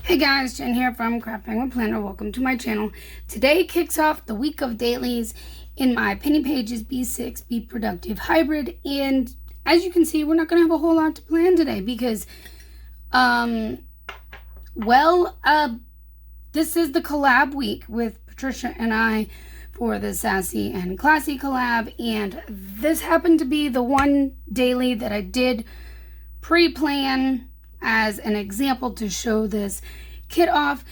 Hey guys, Jen here from Craft Penguin Planner. Welcome to my channel. Today kicks off the week of dailies in my Penny Pages B6 Be Productive Hybrid. And as you can see, we're not going to have a whole lot to plan today because, this is the collab week with Patricia and I for the Sassy and Classy collab. And this happened to be the one daily that I did pre-plan as an example to show this kit off.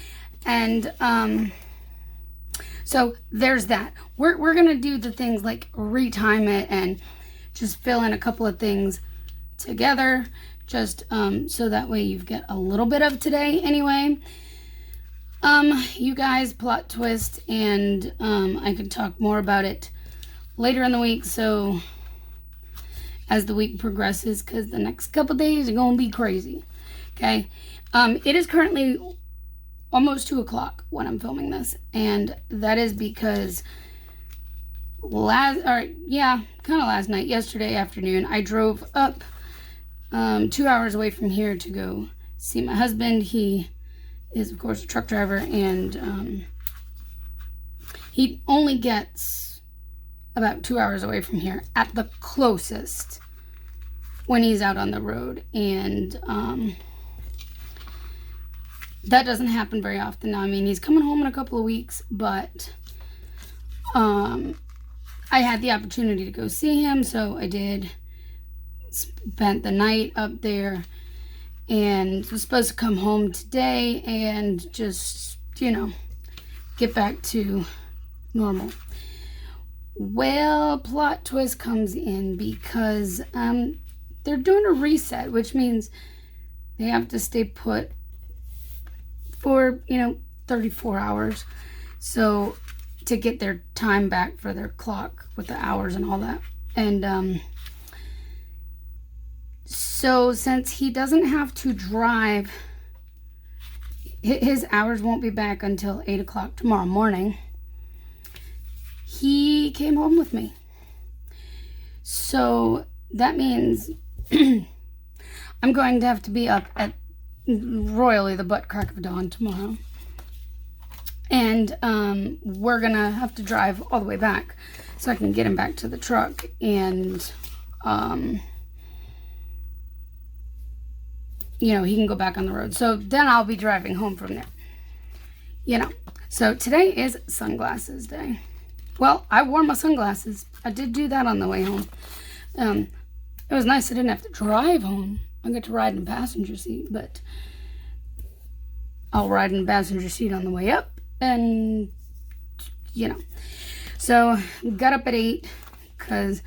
And so there's that. We're gonna do the things like retime it and just fill in a couple of things together, just so that way you get a little bit of today anyway. You guys, plot twist, and I could talk more about it later in the week, so as the week progresses, because the next couple days are gonna be crazy. Okay, it is currently almost 2 o'clock when I'm filming this, and that is because yesterday afternoon, I drove up 2 hours away from here to go see my husband. He is, of course, a truck driver, and he only gets about 2 hours away from here at the closest when he's out on the road, and that doesn't happen very often now. I mean, he's coming home in a couple of weeks, but I had the opportunity to go see him, so I did. Spent the night up there and was supposed to come home today and just, get back to normal. Well, plot twist comes in because they're doing a reset, which means they have to stay put for 34 hours, so to get their time back for their clock with the hours and all that. And so since he doesn't have to drive, his hours won't be back until 8 o'clock tomorrow morning. He came home with me, so that means I'm going to have to be up at royally the butt crack of dawn tomorrow, and we're gonna have to drive all the way back so I can get him back to the truck, and he can go back on the road. So then I'll be driving home from there. So today is sunglasses day. Well, I wore my sunglasses. I did do that on the way home. It was nice I didn't have to drive home. I get to ride in the passenger seat, but I'll ride in the passenger seat on the way up, and so we got up at 8 because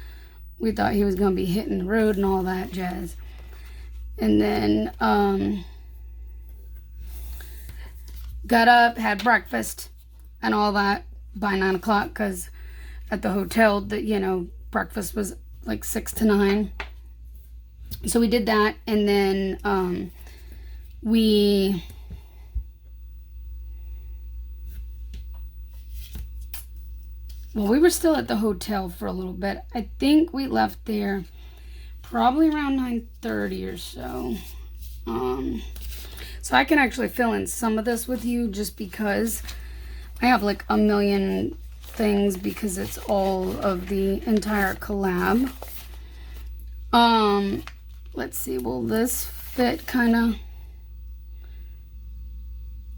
we thought he was going to be hitting the road and all that jazz. And then got up, had breakfast and all that by 9 o'clock, because at the hotel that breakfast was like 6 to 9. So we did that, and then we were still at the hotel for a little bit. I think we left there probably around 9:30 or so. So I can actually fill in some of this with you just because I have like a million things, because it's all of the entire collab. Let's see, will this fit kind of?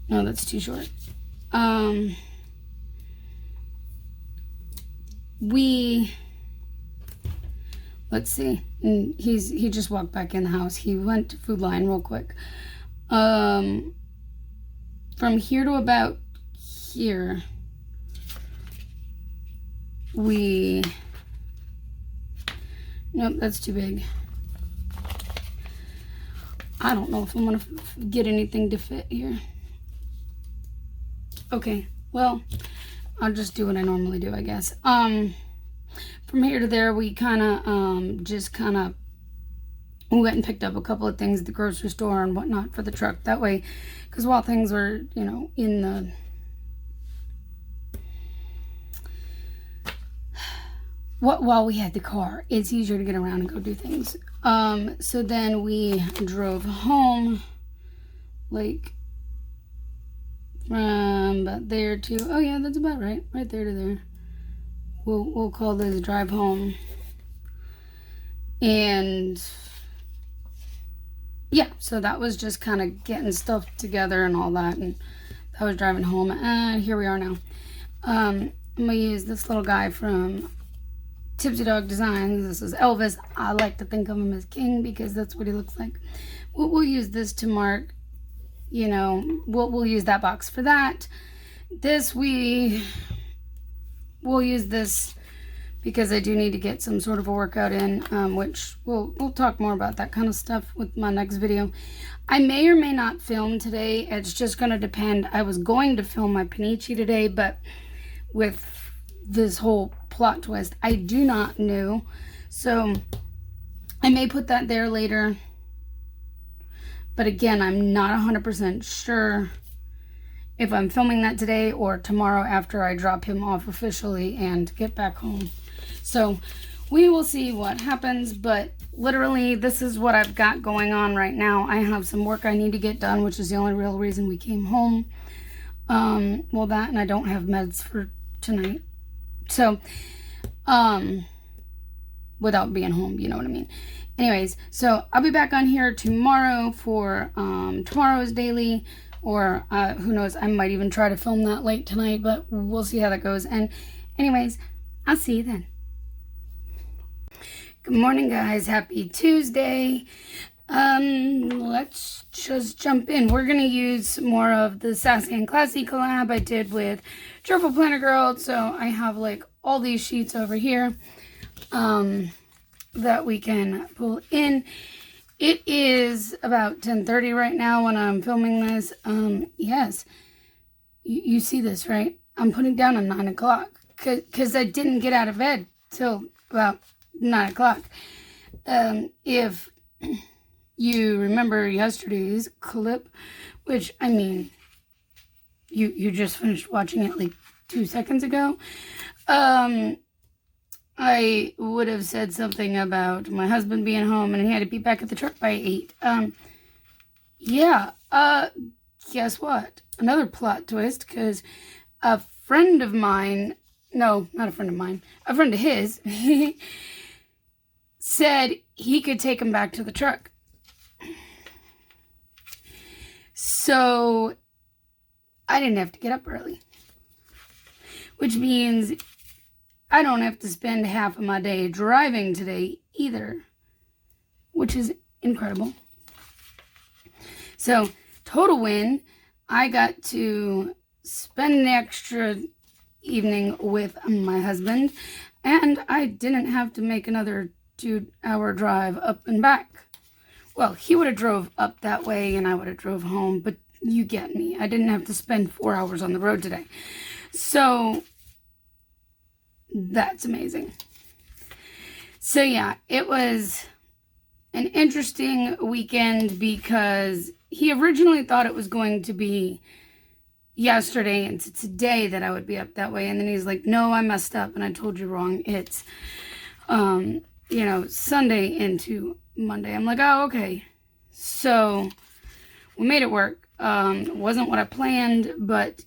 No, that's too short. Let's see. And he just walked back in the house. He went to Food Lion real quick. From here to about here, nope, that's too big. I don't know if I'm gonna get anything to fit here. Okay, well, I'll just do what I normally do, I guess. From here to there, we kind of we went and picked up a couple of things at the grocery store and whatnot for the truck. That way, because while things were, in the while we had the car, it's easier to get around and go do things. So then we drove home like from about there to, oh yeah, that's about right there to there. We'll call this drive home. And yeah, so that was just kind of getting stuff together and all that, and I was driving home, and here we are now. I'm gonna use this little guy from Tipsy Dog Designs. This is Elvis. I like to think of him as King because that's what he looks like. We'll use this to mark, you know, we'll use that box for that. This we'll use this because I do need to get some sort of a workout in, which we'll talk more about that kind of stuff with my next video. I may or may not film today. It's just going to depend. I was going to film my panichi today, but with this whole plot twist, I do not know. So I may put that there later. But again, I'm not 100% sure if I'm filming that today or tomorrow after I drop him off officially and get back home. So we will see what happens, but literally this is what I've got going on right now. I have some work I need to get done, which is the only real reason we came home. Well, that, and I don't have meds for tonight. So, without being home, you know what I mean. Anyways, so I'll be back on here tomorrow for tomorrow's daily, or who knows, I might even try to film that late tonight, but we'll see how that goes. And anyways, I'll see you then. Good morning, guys. Happy Tuesday. Let's just jump in. We're going to use more of the Sassy and Classy collab I did with Cheerful Planner Girl. So I have like all these sheets over here that we can pull in. It is about 10:30 right now when I'm filming this. Yes, you see this, right? I'm putting down at 9 o'clock because I didn't get out of bed till about 9 o'clock. If you remember yesterday's clip, which, I mean, you just finished watching it like 2 seconds ago, I would have said something about my husband being home and he had to be back at the truck by 8. Guess what? Another plot twist, because a friend of mine, no, not a friend of mine, a friend of his, said he could take him back to the truck. So I didn't have to get up early, which means I don't have to spend half of my day driving today either, which is incredible. So, total win. I got to spend an extra evening with my husband, and I didn't have to make another 2-hour drive up and back. Well, he would have drove up that way and I would have drove home, but you get me. I didn't have to spend 4 hours on the road today. So that's amazing. So yeah, it was an interesting weekend because he originally thought it was going to be yesterday and today that I would be up that way. And then he's like, no, I messed up and I told you wrong. It's, Sunday into Monday. I'm like, oh, okay. So we made it work. It wasn't what I planned, but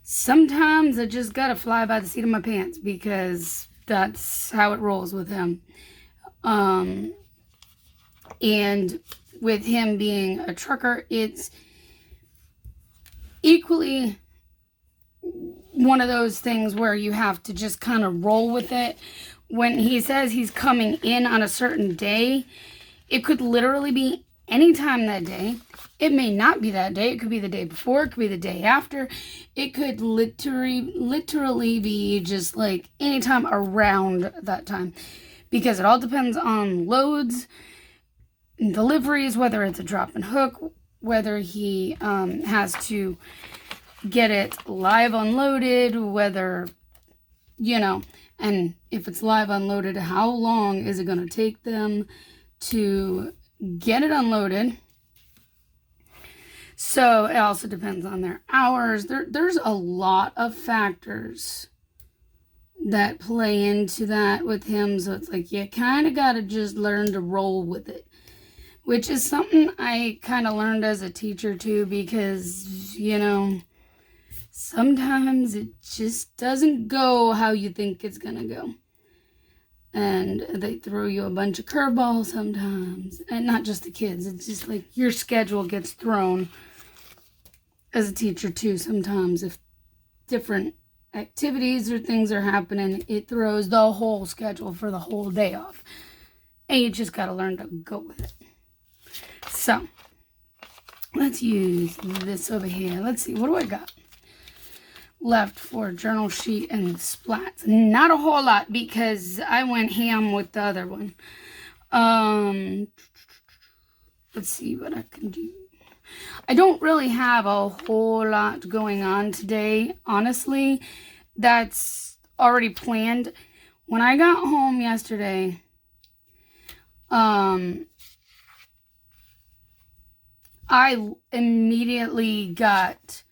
sometimes I just gotta fly by the seat of my pants because that's how it rolls with him. And with him being a trucker, it's equally one of those things where you have to just kind of roll with it. When he says he's coming in on a certain day, it could literally be any time that day. It may not be that day. It could be the day before. It could be the day after. It could literally be just like anytime around that time, because it all depends on loads and deliveries, whether it's a drop and hook, whether he has to get it live unloaded, whether, and if it's live unloaded, how long is it going to take them to get it unloaded? So it also depends on their hours. There's a lot of factors that play into that with him. So it's like you kind of got to just learn to roll with it. which is something I kind of learned as a teacher too, because, you know, sometimes it just doesn't go how you think it's gonna go. And they throw you a bunch of curveballs sometimes. And not just the kids. It's just like your schedule gets thrown as a teacher too sometimes. If different activities or things are happening, it throws the whole schedule for the whole day off. And you just got to learn to go with it. So, let's use this over here. Let's see. What do I got left for journal sheet and splats? Not a whole lot, because I went ham with the other one. Let's see what I can do. I don't really have a whole lot going on today, honestly. That's already planned. When I got home yesterday, I immediately got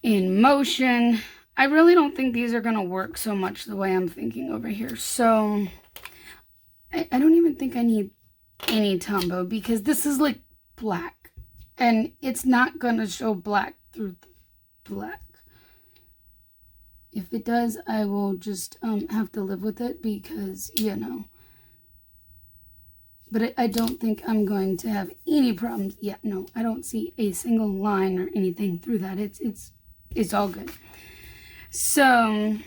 in motion. I really don't think these are going to work so much the way I'm thinking over here. So I don't even think I need any Tombow, because this is like black and it's not going to show black through black. If it does, I will just have to live with it, because, you know. But I don't think I'm going to have any problems yet. No, I don't see a single line or anything through that. It's all good. So,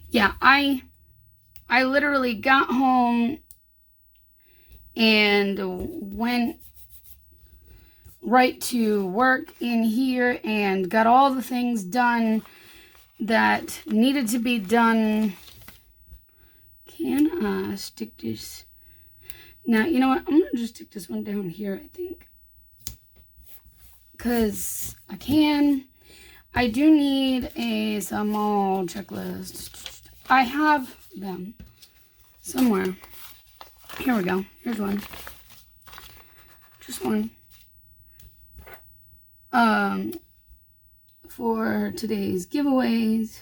yeah, I literally got home and went right to work in here and got all the things done that needed to be done. Can I stick this? Now, you know what? I'm going to just stick this one down here, I think. Because I can. I do need a small checklist. I have them somewhere. Here we go. Here's one. Just one. For today's giveaways,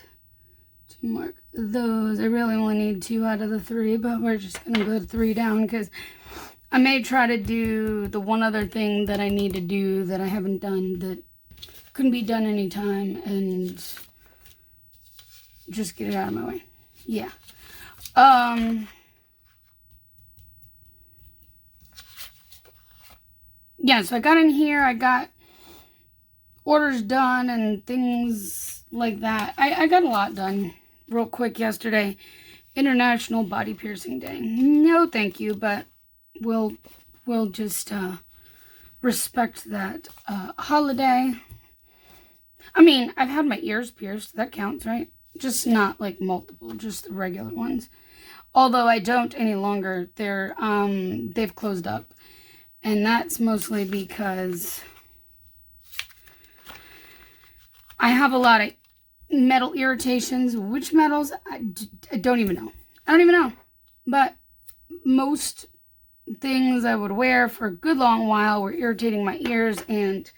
to mark those. I really only need 2 out of the 3, but we're just gonna put 3 down, because I may try to do the one other thing that I need to do that I haven't done, that couldn't be done anytime, and just get it out of my way. Yeah. Yeah, so I got in here, I got orders done and things like that. I got a lot done real quick yesterday. International Body Piercing Day. No thank you, but we'll just respect that holiday. I mean, I've had my ears pierced. That counts, right? Just not like multiple, just the regular ones. Although I don't any longer. They've closed up. And that's mostly because I have a lot of metal irritations. Which metals? I don't even know. I don't even know. But most things I would wear for a good long while were irritating my ears, and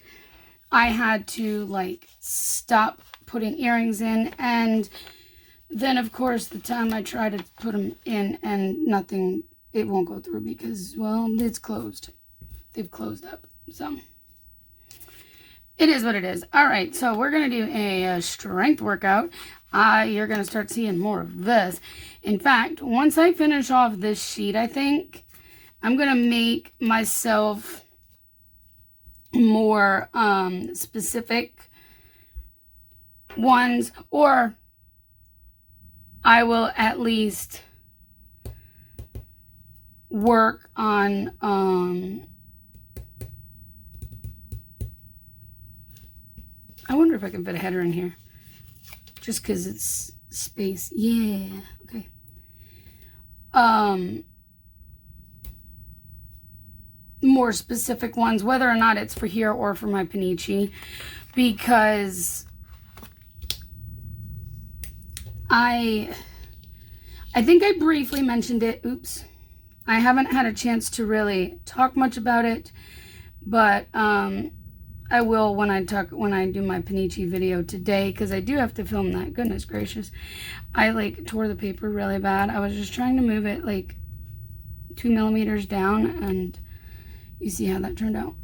I had to like stop putting earrings in. And then of course the time I try to put them in and nothing, it won't go through, because, well, it's closed. They've closed up. So it is what it is. All right, so we're going to do a strength workout. You're going to start seeing more of this. In fact, once I finish off this sheet, I think I'm going to make myself more specific ones, or I will at least work on I wonder if I can fit a header in here, just because it's space. Yeah, okay. More specific ones, whether or not it's for here or for my panichi, because I think I briefly mentioned it. Oops. I haven't had a chance to really talk much about it, but I I will when I do my Panichi video today, because I do have to film that. Goodness gracious. I like tore the paper really bad. I was just trying to move it like 2 millimeters down, and you see how that turned out.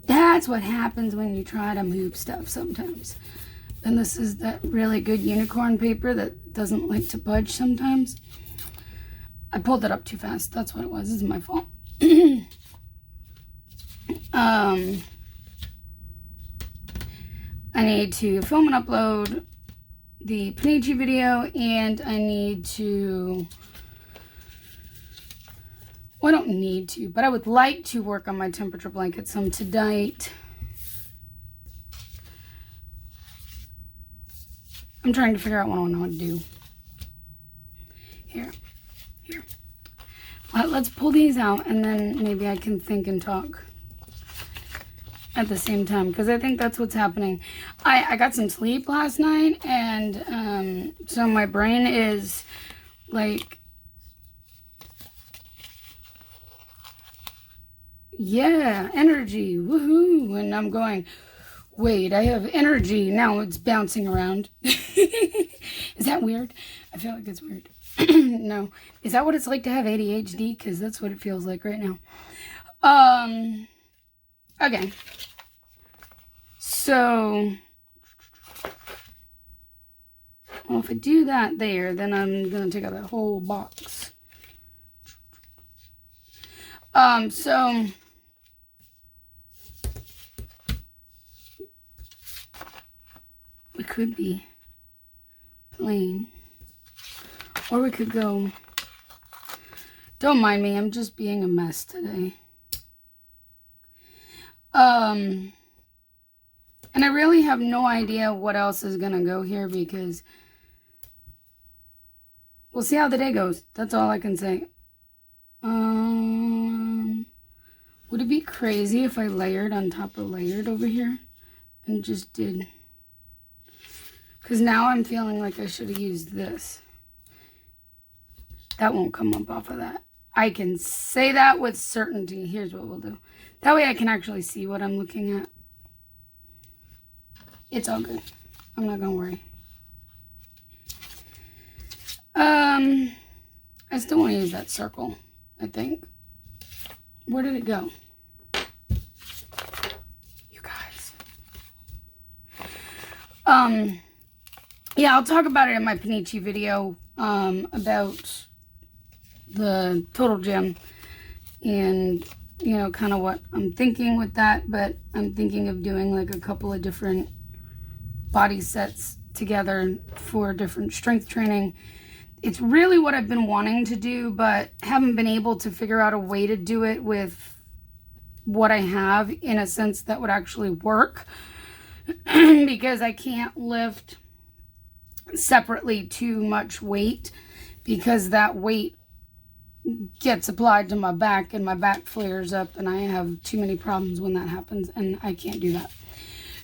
That's what happens when you try to move stuff sometimes. And this is that really good unicorn paper that doesn't like to budge sometimes. I pulled it up too fast. That's what it was. This is my fault. I need to film and upload the Panichi video, and I need to... Well, I don't need to, but I would like to work on my temperature blanket some tonight. I'm trying to figure out what I want to do. Here. Let's pull these out, and then maybe I can think and talk at the same time, because I think that's what's happening. I got some sleep last night, and so my brain is like, yeah, energy, woohoo, and I'm going, wait, I have energy, now it's bouncing around. Is that weird? I feel like it's weird. No. Is that what it's like to have ADHD? Because that's what it feels like right now. Okay. So, well, if I do that there, then I'm going to take out that whole box. So, we could be plain, or we could go, don't mind me, I'm just being a mess today. And I really have no idea what else is gonna go here, because we'll see how the day goes. That's all I can say. Would it be crazy if I layered on top of layered over here and just did, because now I'm feeling like I should have used this. That won't come up off of that. I can say that with certainty. Here's what we'll do. That way I can actually see what I'm looking at. It's all good. I'm not gonna worry. I still want to use that circle, I think. Where did it go? You guys. Yeah, I'll talk about it in my Panichi video, about the total gym and, you know, kind of what I'm thinking with that. But I'm thinking of doing like a couple of different body sets together for different strength training. It's really what I've been wanting to do, but haven't been able to figure out a way to do it with what I have in a sense that would actually work, because I can't lift separately too much weight, because that weight gets applied to my back and my back flares up, and I have too many problems when that happens, and I can't do that.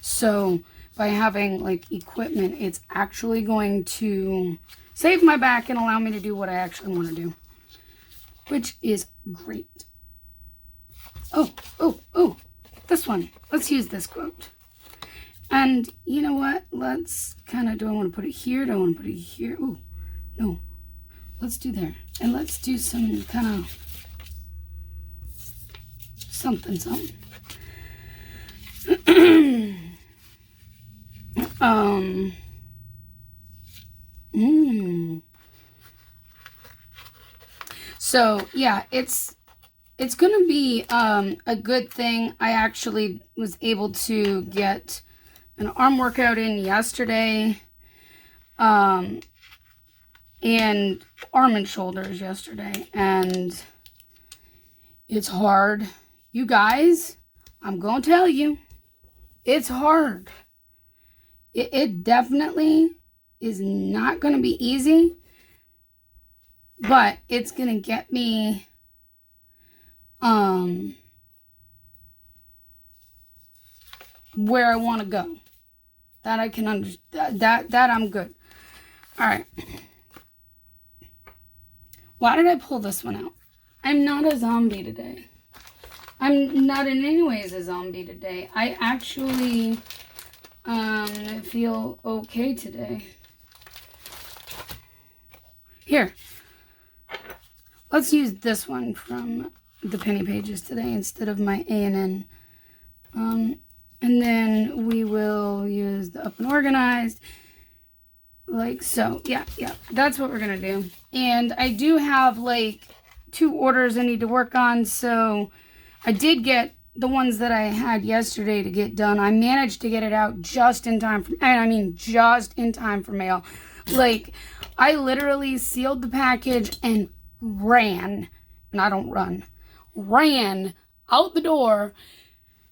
So by having like equipment, it's actually going to save my back and allow me to do what I actually want to do, which is great. Oh, this one. Let's use this quote. And you know what? Let's kind of, do I want to put it here? Do I want to put it here? Oh, no. Let's do there. And let's do some kind of something. So yeah, it's gonna be a good thing. I actually was able to get an arm workout in yesterday, and arm and shoulders yesterday, and it's hard. You guys, I'm gonna tell you, it's hard. It definitely is not gonna be easy, but it's gonna get me where I want to go. That I can understand. That I'm good. All right. Why did I pull this one out? I'm not a zombie today. I'm not in any ways a zombie today. I actually feel okay today. Here, let's use this one from the penny pages today instead of my A&N. And then we will use the up and organized like so. Yeah, that's what we're gonna do. And I do have like 2 orders I need to work on, so I did get the ones that I had yesterday to get done. I managed to get it out just in time for, and I mean just in time for mail. Like, I literally sealed the package and ran, and I don't run, ran out the door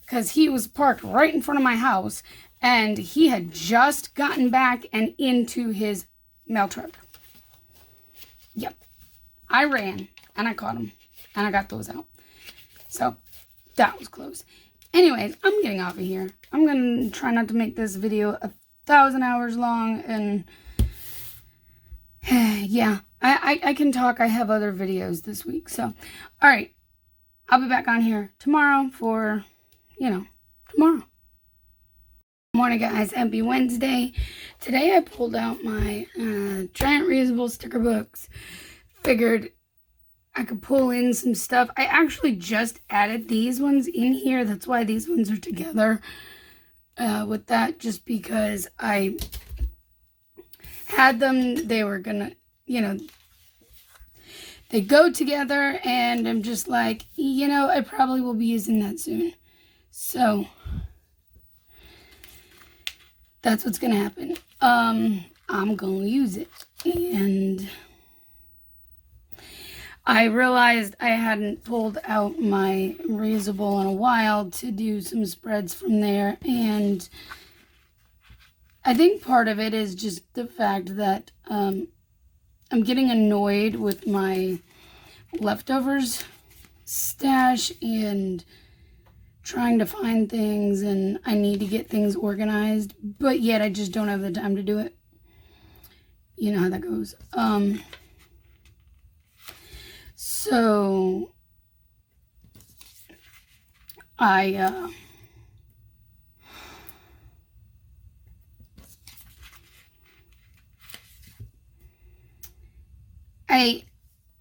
because he was parked right in front of my house, and he had just gotten back and into his mail truck. Yep. I ran, and I caught him, and I got those out. So, that was close. Anyways, I'm getting off of here. I'm going to try not to make this video 1,000 hours long, and yeah, I can talk. I have other videos this week. So, all right. I'll be back on here tomorrow for, tomorrow. Morning, guys. Happy Wednesday. Today I pulled out my giant reusable sticker books. Figured I could pull in some stuff. I actually just added these ones in here. That's why these ones are together with that, just because I had them. They were gonna, they go together, and I'm just like, I probably will be using that soon. So that's what's gonna happen. I'm gonna use it. And I realized I hadn't pulled out my reusable in a while to do some spreads from there, and I think part of it is just the fact that I'm getting annoyed with my leftovers stash and trying to find things, and I need to get things organized, but yet I just don't have the time to do it. You know how that goes. So I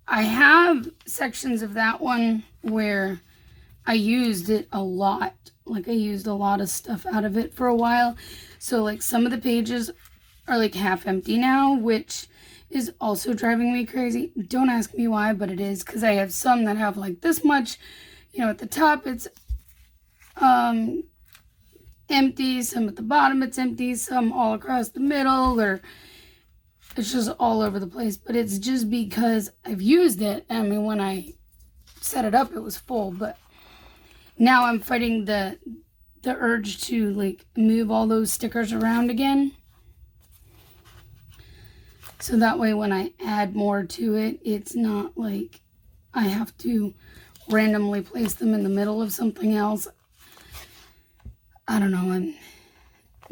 have sections of that one where I used it a lot. Like, I used a lot of stuff out of it for a while. So, like, some of the pages are, like, half empty now, which is also driving me crazy. Don't ask me why, but it is. Because I have some that have, like, this much. At the top it's empty. Some at the bottom it's empty. Some all across the middle. Or it's just all over the place. But it's just because I've used it. I mean, when I set it up, it was full. But now I'm fighting the urge to, like, move all those stickers around again. So that way when I add more to it, it's not like I have to randomly place them in the middle of something else. I don't know. I'm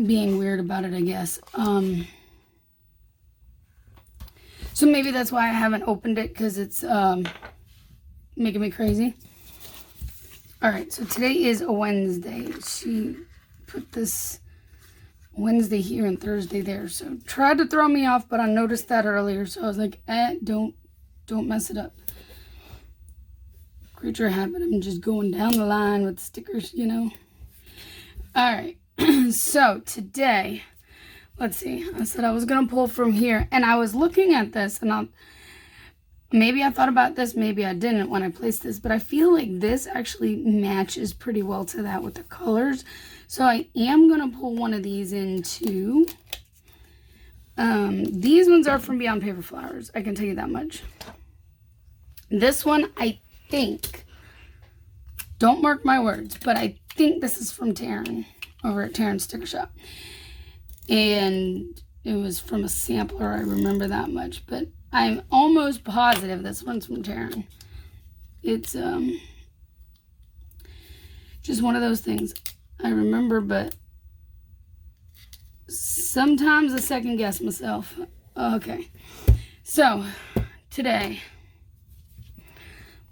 being weird about it, I guess. So maybe that's why I haven't opened it, because it's making me crazy. Alright, so today is a Wednesday. She put this Wednesday here and Thursday there. So tried to throw me off, but I noticed that earlier. So I was like, don't mess it up. Creature habit. I'm just going down the line with stickers, Alright, so today, let's see. I said I was going to pull from here. And I was looking at this, and maybe I thought about this, maybe I didn't when I placed this, but I feel like this actually matches pretty well to that with the colors. So I am going to pull one of these into, these ones are from Beyond Paper Flowers. I can tell you that much. This one, I think, don't mark my words, but I think this is from Taryn, over at Taryn's Sticker Shop. And it was from a sampler, I remember that much, but I'm almost positive this one's from Taryn. It's just one of those things I remember, but sometimes I second guess myself. Okay, so today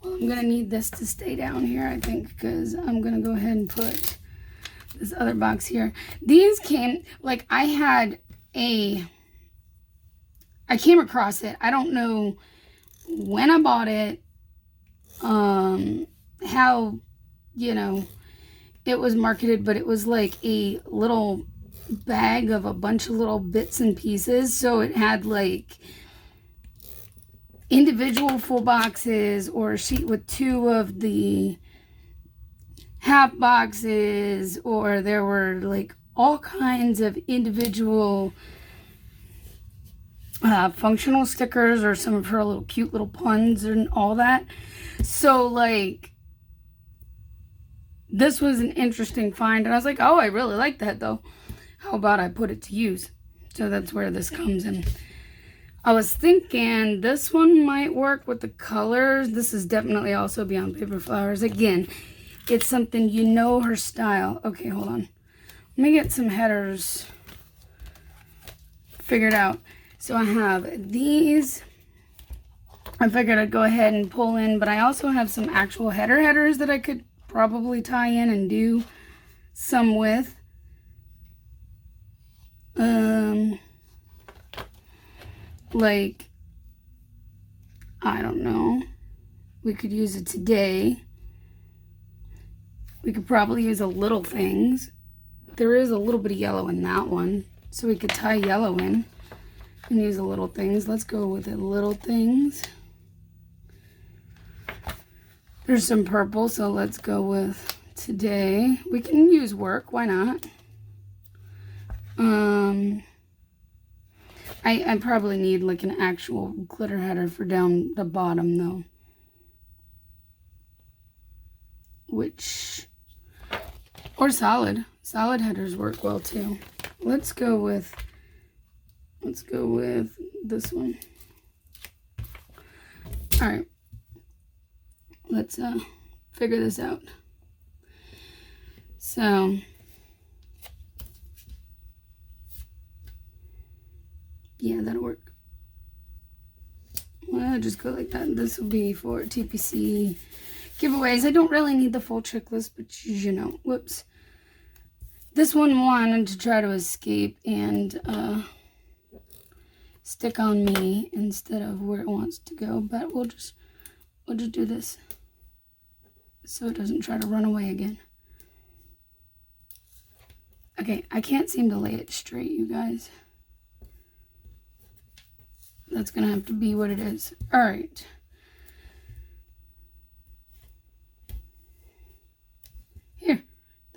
Well, I'm going to need this to stay down here, I think, because I'm going to go ahead and put this other box here. These came, like, I came across it. I don't know when I bought it, how, you know, it was marketed, but it was like a little bag of a bunch of little bits and pieces. So it had like individual full boxes or a sheet with 2 of the half boxes, or there were like all kinds of individual functional stickers, or some of her little cute little puns and all that. So like, this was an interesting find, and I was like, oh, I really like that though. How about I put it to use? So that's where this comes in. I was thinking this one might work with the colors. This is definitely also Beyond Paper Flowers. Again, it's something, you know, her style. Okay, hold on. Let me get some headers figured out. So I have these. I figured I'd go ahead and pull in, but I also have some actual headers that I could probably tie in and do some with. Like, I don't know. We could use it today. We could probably use a little things. There is a little bit of yellow in that one, so we could tie yellow in and use a little things. Let's go with the little things. There's some purple, so let's go with today. We can use work, why not? I probably need like an actual glitter header for down the bottom though. Or solid. Solid headers work well too. Let's go with this one. All right. Let's figure this out. So yeah, that'll work. Well, I'll just go like that. This will be for TPC giveaways. I don't really need the full checklist, but you know, whoops. This one wanted to try to escape and stick on me instead of where it wants to go, but we'll just do this so it doesn't try to run away again. Okay, I can't seem to lay it straight, you guys. That's gonna have to be what it is. All right. Here,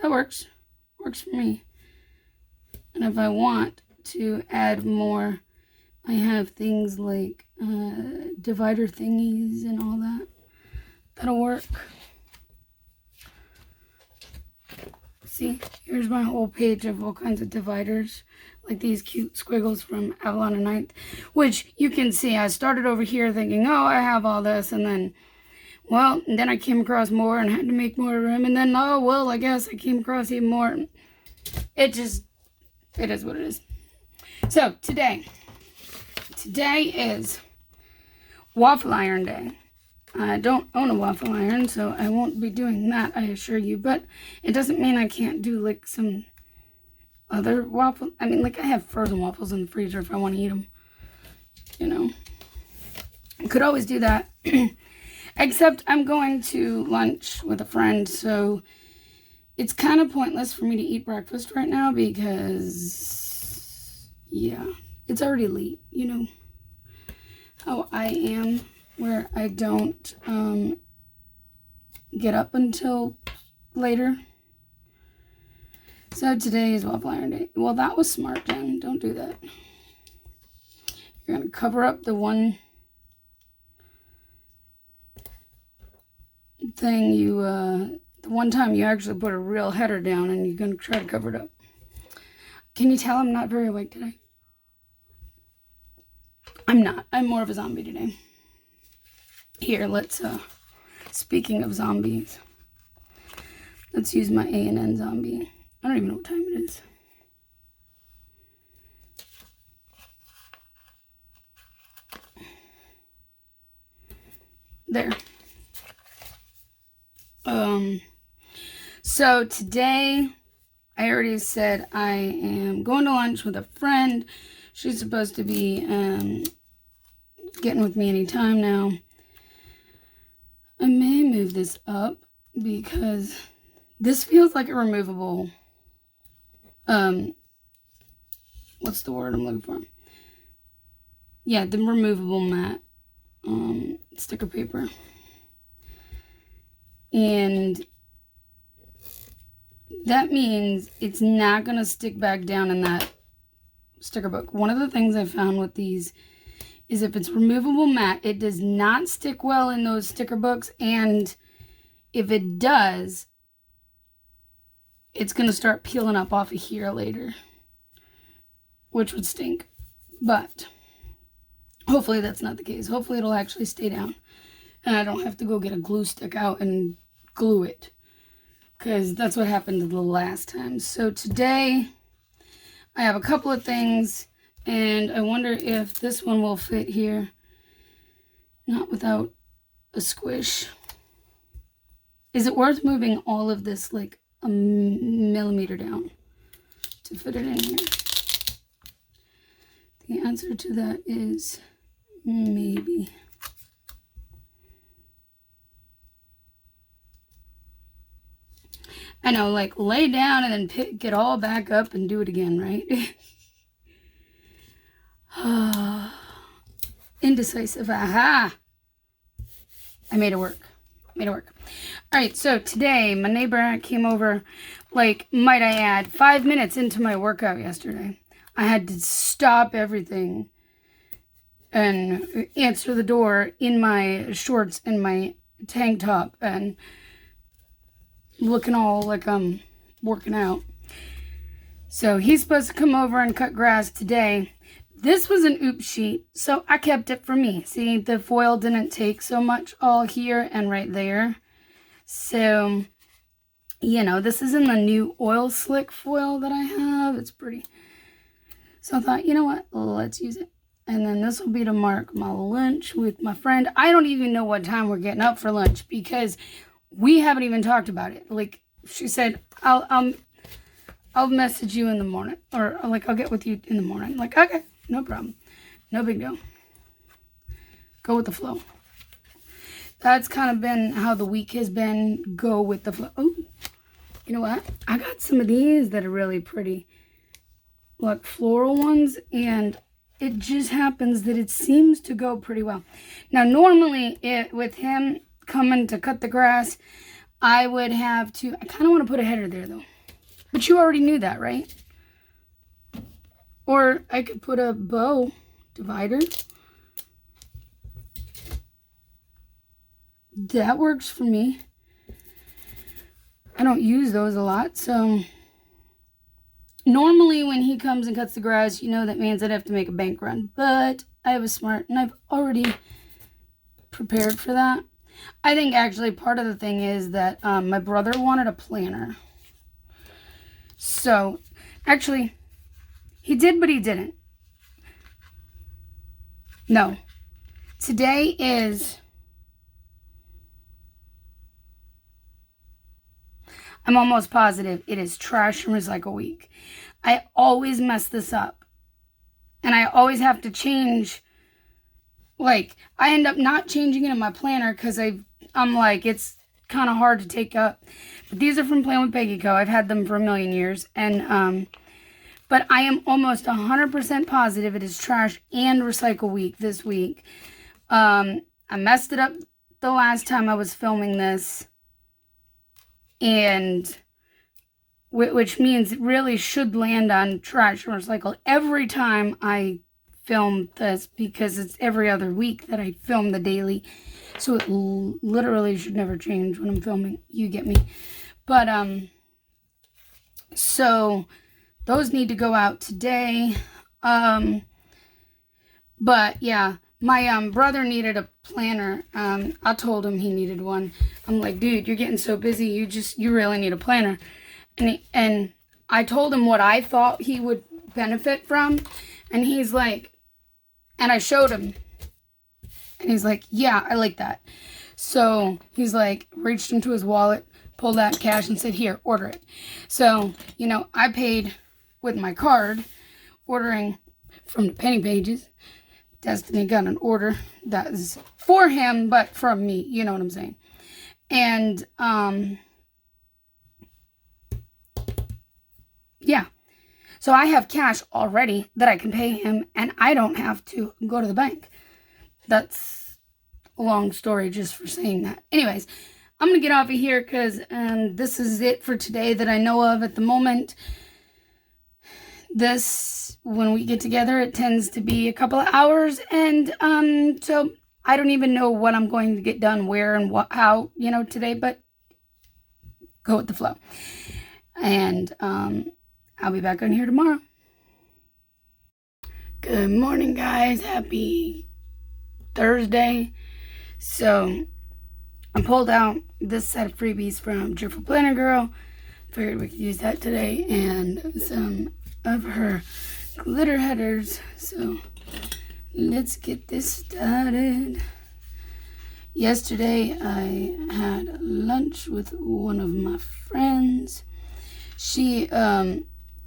that works. Works for me. And if I want to add more, I have things like divider thingies and all that. That'll work. See, here's my whole page of all kinds of dividers, like these cute squiggles from Avalon and Ninth, which you can see I started over here thinking, oh, I have all this, and then, well, and then I came across more and had to make more room, and then, oh, well, I guess I came across even more. It is what it is. So, today is Waffle Iron Day. I don't own a waffle iron, so I won't be doing that, I assure you. But it doesn't mean I can't do, like, some other waffle. I mean, like, I have frozen waffles in the freezer if I want to eat them. You know. I could always do that. Except I'm going to lunch with a friend, so it's kind of pointless for me to eat breakfast right now because, yeah, it's already late, you know how I am, where I don't get up until later. So today is Waffle Iron Day. Well, that was smart, Jen. Don't do that. You're going to cover up the one thing you, the one time you actually put a real header down and you're going to try to cover it up. Can you tell I'm not very awake today? I'm not. I'm more of a zombie today. Here, let's, speaking of zombies, let's use my A&N zombie. I don't even know what time it is. There. So today, I already said I am going to lunch with a friend. She's supposed to be getting with me anytime now. I may move this up because this feels like a removable, what's the word I'm looking for? Yeah, the removable matte sticker paper. And that means it's not going to stick back down in that sticker book. One of the things I found with these is if it's removable matte, it does not stick well in those sticker books. And if it does, it's going to start peeling up off of here later, which would stink. But hopefully that's not the case. Hopefully it'll actually stay down and I don't have to go get a glue stick out and glue it, because that's what happened the last time. So today I have a couple of things and I wonder if this one will fit here, not without a squish. Is it worth moving all of this like a millimeter down to fit it in here? The answer to that is maybe. I know, like lay down and then pick it all back up and do it again, right? Indecisive. Aha! I made it work. All right, so today my neighbor came over, like, might I add, 5 minutes into my workout yesterday. I had to stop everything and answer the door in my shorts and my tank top and looking all like I'm working out. So he's supposed to come over and cut grass today. This was an oops sheet, so I kept it for me. See, the foil didn't take so much all here and right there. So, you know, this is in the new oil slick foil that I have. It's pretty. So I thought, you know what, let's use it. And then this will be to mark my lunch with my friend. I don't even know what time we're getting up for lunch because we haven't even talked about it. Like, she said, I'll message you in the morning. Or, like, I'll get with you in the morning. Like, okay, no problem. No big deal. Go with the flow. That's kind of been how the week has been. Go with the flow. Oh, you know what? I got some of these that are really pretty. Like floral ones. And it just happens that it seems to go pretty well. Now, normally, with him coming to cut the grass, I would have to, I kind of want to put a header there though, but you already knew that, right? Or I could put a bow divider. That works for me. I don't use those a lot, so normally when he comes and cuts the grass, you know that means I'd have to make a bank run, but I was smart and I've already prepared for that. I think actually part of the thing is that my brother wanted a planner. So, actually, he did, but he didn't. No. Today is, I'm almost positive it is trash and recycle week. I always mess this up. And I always have to change. Like, I end up not changing it in my planner because I'm like, it's kind of hard to take up. But these are from Plan with Peggy Co. I've had them for a million years. And, but I am almost 100% positive it is trash and recycle week this week. I messed it up the last time I was filming this. And, which means it really should land on trash and recycle every time I film this, because it's every other week that I film the daily, so it literally should never change when I'm filming. You get me? But so those need to go out today. But yeah, my brother needed a planner. I told him he needed one. I'm like, dude, you're getting so busy, you really need a planner. And I told him what I thought he would benefit from, and he's like, and I showed him, and he's like, yeah, I like that. So he's like, reached into his wallet, pulled out cash and said, here, order it. So, you know, I paid with my card, ordering from the penny pages. Destiny got an order that is for him, but from me, you know what I'm saying. And, yeah. So I have cash already that I can pay him, and I don't have to go to the bank. That's a long story just for saying that. Anyways, I'm going to get off of here because this is it for today that I know of at the moment. This, when we get together, it tends to be a couple of hours, and so I don't even know what I'm going to get done, where and what, how, you know, today, but go with the flow. And I'll be back on here tomorrow. Good morning, guys. Happy Thursday. So I pulled out this set of freebies from Cheerful Planner Girl. Figured we could use that today, and some of her glitter headers. So let's get this started. Yesterday I had lunch with one of my friends. She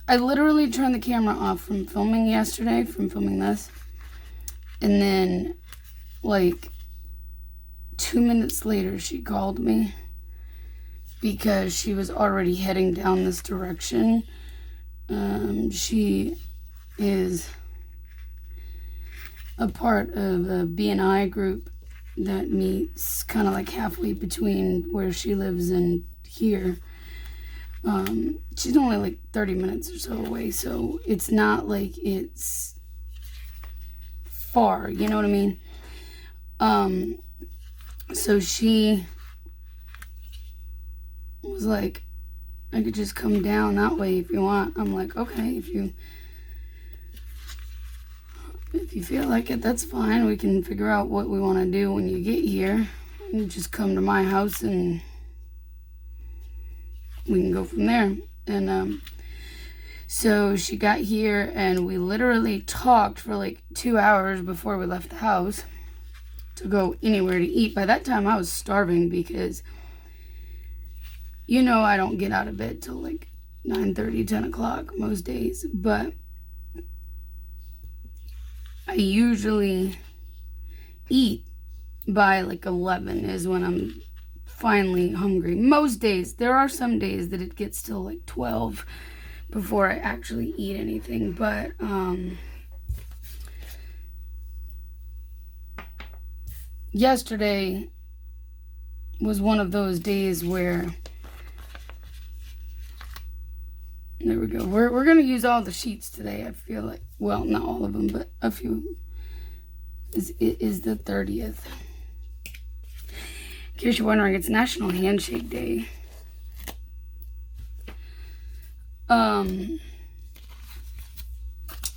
I literally turned the camera off from filming yesterday, from filming this. And then, like, 2 minutes later, she called me because she was already heading down this direction. She is a part of a B&I group that meets kind of like halfway between where she lives and here. She's only like 30 minutes or so away, so it's not like it's far, you know what I mean? So she was like, I could just come down that way if you want. I'm like, okay, if you feel like it, that's fine. We can figure out what we want to do when you get here. You just come to my house and we can go from there. And so she got here, and we literally talked for like 2 hours before we left the house to go anywhere to eat. By that time I was starving because, you know, I don't get out of bed till like 9:30, 10 o'clock most days, but I usually eat by like 11 is when I'm finally hungry. Most days. There are some days that it gets till like 12 before I actually eat anything, but yesterday was one of those days where, there we go, we're gonna use all the sheets today. I feel like, well, not all of them, but a few. It is the 30th. In case you're wondering, it's National Handshake Day.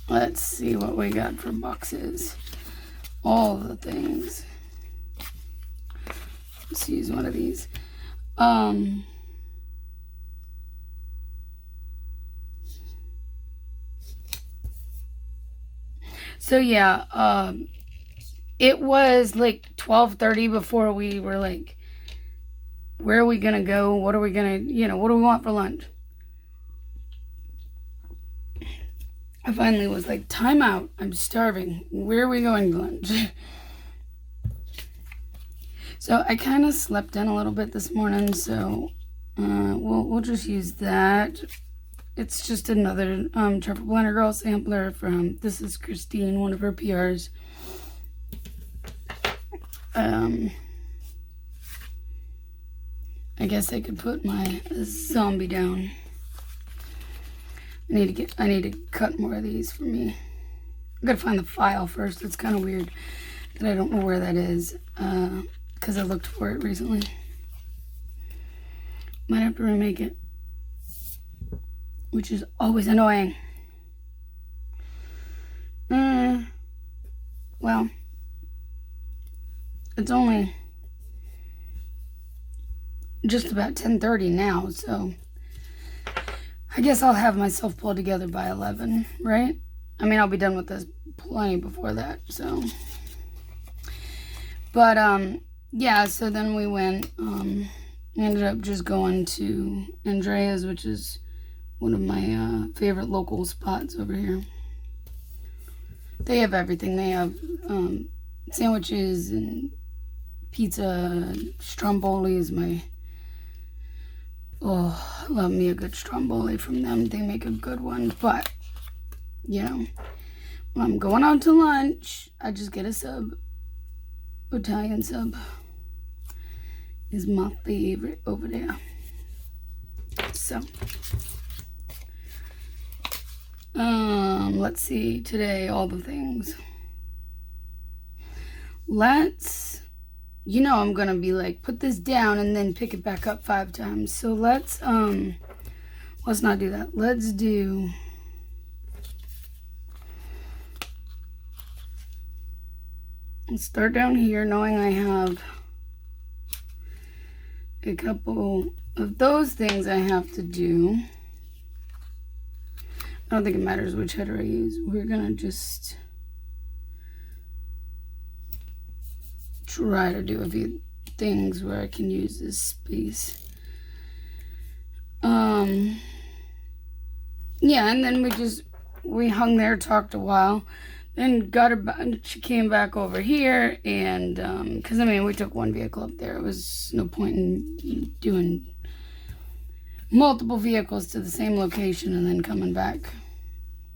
Let's see what we got for boxes. All the things. Let's use one of these. So yeah, it was like 12:30 before we were like, where are we gonna go? What are we gonna, you know, what do we want for lunch? I finally was like, time out. I'm starving. Where are we going to lunch? So I kind of slept in a little bit this morning, so we'll just use that. It's just another Cheerful Planner Girl sampler from, this is Christine, one of her PRs. I guess I could put my zombie down. I need to cut more of these for me. I gotta find the file first. It's kind of weird that I don't know where that is, because I looked for it recently. Might have to remake it, which is always annoying. Well, it's only just about 10:30 now, so I guess I'll have myself pulled together by 11, right? I mean, I'll be done with this plenty before that, so. But, yeah, so then we went, we ended up just going to Andrea's, which is one of my favorite local spots over here. They have everything. They have sandwiches and pizza. Stromboli is my... Oh, I love me a good stromboli from them. They make a good one. But, you know, when I'm going out to lunch, I just get a sub. Italian sub is my favorite over there. So, let's see today, all the things. You know, I'm gonna be like, put this down and then pick it back up 5 times. So let's not do that. Let's start down here, knowing I have a couple of those things I have to do. I don't think it matters which header I use. We're gonna just try to do a few things where I can use this space. Yeah, and then we hung there, talked a while, then she came back over here, and because I mean, we took one vehicle up there. It was no point in doing multiple vehicles to the same location and then coming back.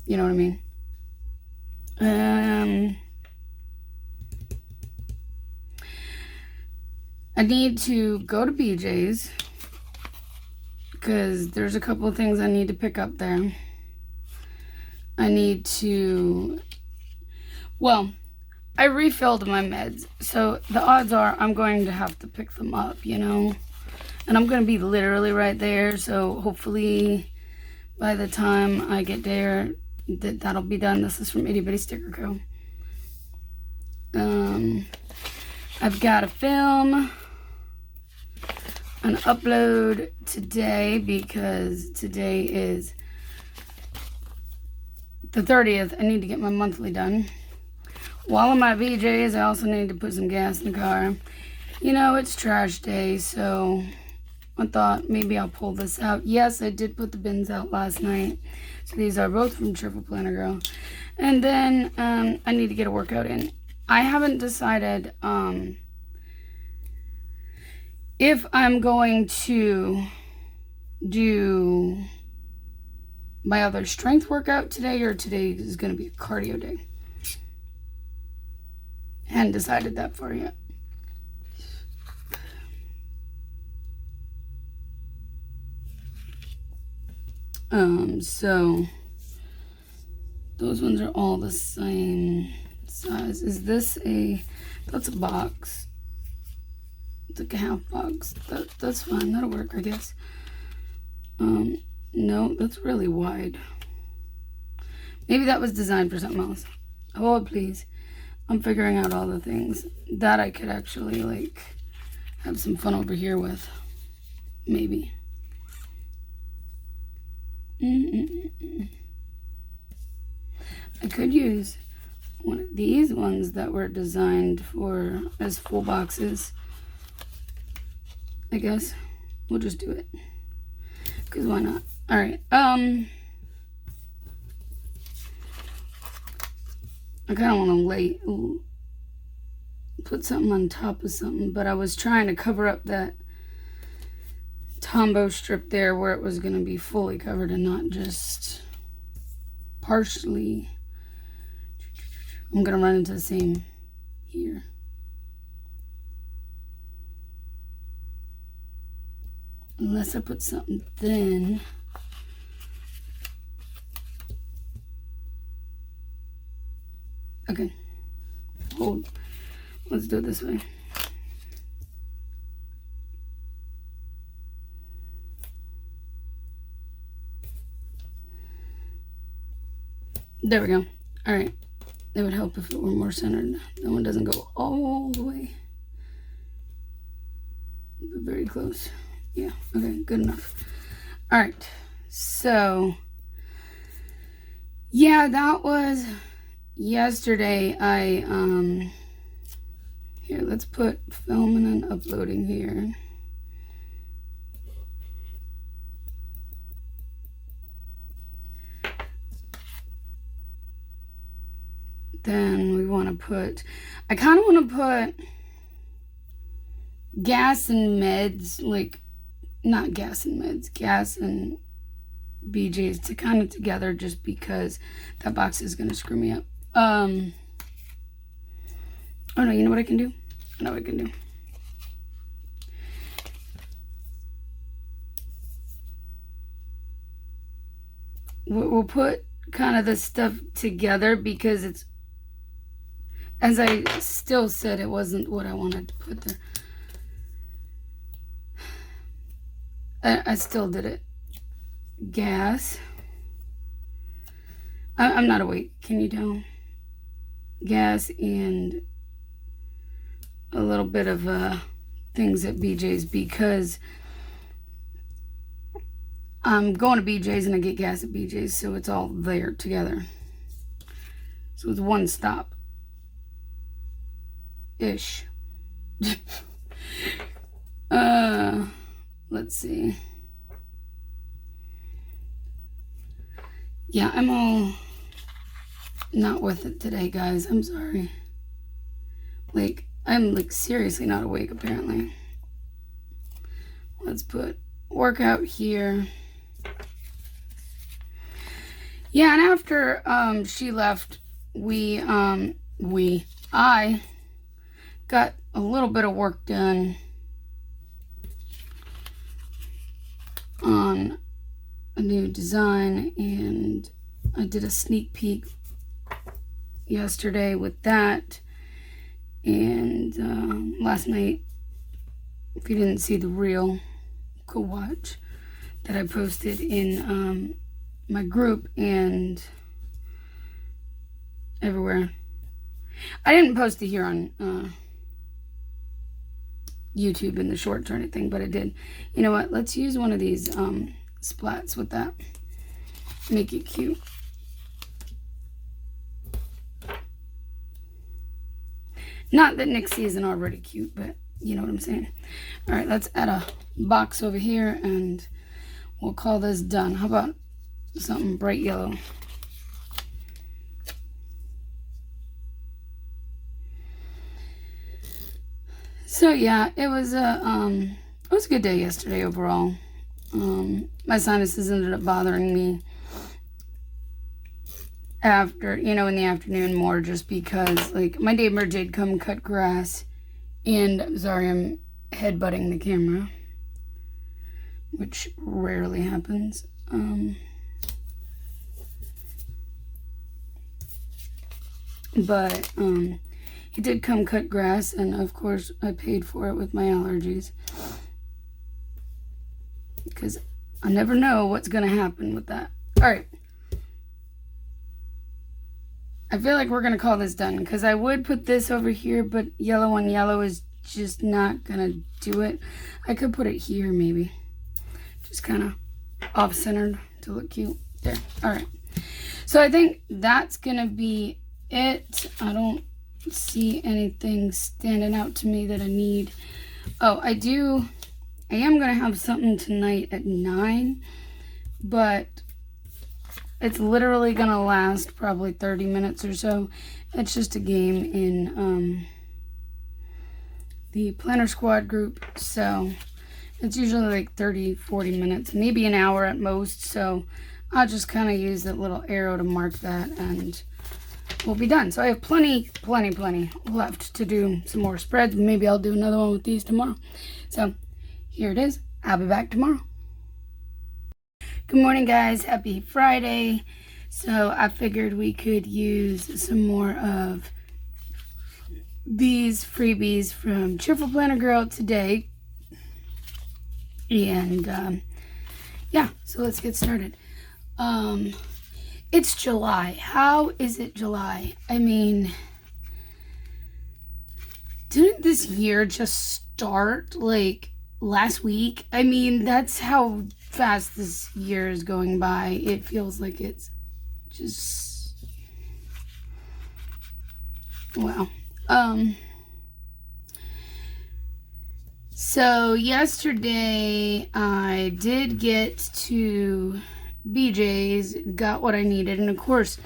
You know what I mean? I need to go to BJ's because there's a couple of things I need to pick up there. I need to... Well, I refilled my meds, so the odds are I'm going to have to pick them up, you know? And I'm going to be literally right there, so hopefully by the time I get there, that'll be done. This is from Itty Bitty Sticker Co. I've got to film an upload today because today is the 30th. I need to get my monthly done. While I'm at BJ's, I also need to put some gas in the car. You know, it's trash day, so I thought maybe I'll pull this out. Yes, I did put the bins out last night. So these are both from Triple Planner Girl. And then I need to get a workout in. I haven't decided if I'm going to do my other strength workout today or today is going to be a cardio day. Hadn't decided that far yet. So those ones are all the same size. Is this that's a box. It's like a half box. That's fine. That'll work, I guess. No, that's really wide. Maybe that was designed for something else. Hold, please. I'm figuring out all the things that I could actually, like, have some fun over here with. Maybe. I could use one of these ones that were designed for as full boxes. I guess we'll just do it because why not? All right. I kind of want to put something on top of something, but I was trying to cover up that Tombow strip there where it was going to be fully covered and not just partially. I'm going to run into the same here. Unless I put something thin. Okay. Hold. Let's do it this way. There we go. All right. It would help if it were more centered. That one doesn't go all the way. But very close. Yeah. Okay. Good enough. All right. So, yeah, that was yesterday. I Here, let's put filming and uploading here. Then we want to put, I kind of want to put gas and meds, like, not gas and meds, gas and BJ's to kind of together, just because that box is going to screw me up. Oh no, you know what I can do? I know what I can do. We'll put kind of this stuff together because it's, as I still said, it wasn't what I wanted to put there. I still did it. Gas. I'm not awake. Can you tell? Gas and a little bit of things at BJ's, because I'm going to BJ's and I get gas at BJ's, so it's all there together. So it's one stop ish. Let's see. Yeah, I'm all not with it today, guys. I'm sorry. Like, I'm like seriously not awake apparently. Let's put workout here. Yeah, and after she left, I got a little bit of work done on a new design, and I did a sneak peek yesterday with that. And last night, if you didn't see the reel, go watch, that I posted in my group and everywhere. I didn't post it here on YouTube in the shorts or anything, but I did. You know what? Let's use one of these splats with that. Make it cute. Not that Nixie isn't already cute, but you know what I'm saying. All right, let's add a box over here and we'll call this done. How about something bright yellow? So yeah, it was a good day yesterday overall. My sinuses ended up bothering me after, in the afternoon more, just because like my neighbor did come cut grass, and I'm sorry, I'm headbutting the camera, which rarely happens. But he did come cut grass, and of course I paid for it with my allergies, because I never know what's gonna happen with that. All right, I feel like we're gonna call this done, because I would put this over here, but yellow on yellow is just not gonna do it. I could put it here maybe, just kind of off-centered to look cute there. All right, so I think that's gonna be it. I don't see anything standing out to me that I need. Oh, I am gonna have something tonight at 9, but it's literally gonna last probably 30 minutes or so. It's just a game in the Planner Squad group, so it's usually like 30-40 minutes, maybe an hour at most. So I'll just kind of use that little arrow to mark that, and we'll be done. So I have plenty left to do some more spreads. Maybe I'll do another one with these tomorrow. So here it is. I'll be back tomorrow. Good morning, guys. Happy Friday. So I figured we could use some more of these freebies from Cheerful Planner Girl today. And yeah, so let's get started. It's July. How is it July? I mean, didn't this year just start like last week? I mean, that's how fast this year is going by. It feels like it's just, wow. So yesterday I did get to BJ's, got what I needed, and of course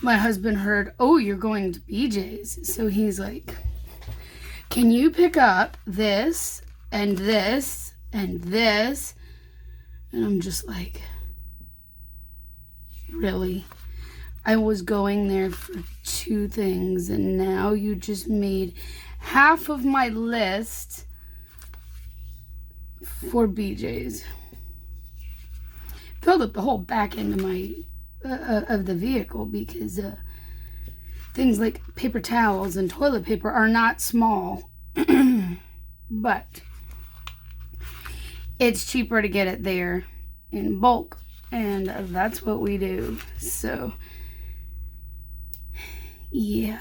my husband heard, oh, you're going to BJ's. So he's like, can you pick up this and this and this? And I'm just like, really? I was going there for 2 things, and now you just made half of my list for BJ's. Filled up the whole back end of my of the vehicle because things like paper towels and toilet paper are not small, but it's cheaper to get it there in bulk, and that's what we do. So yeah,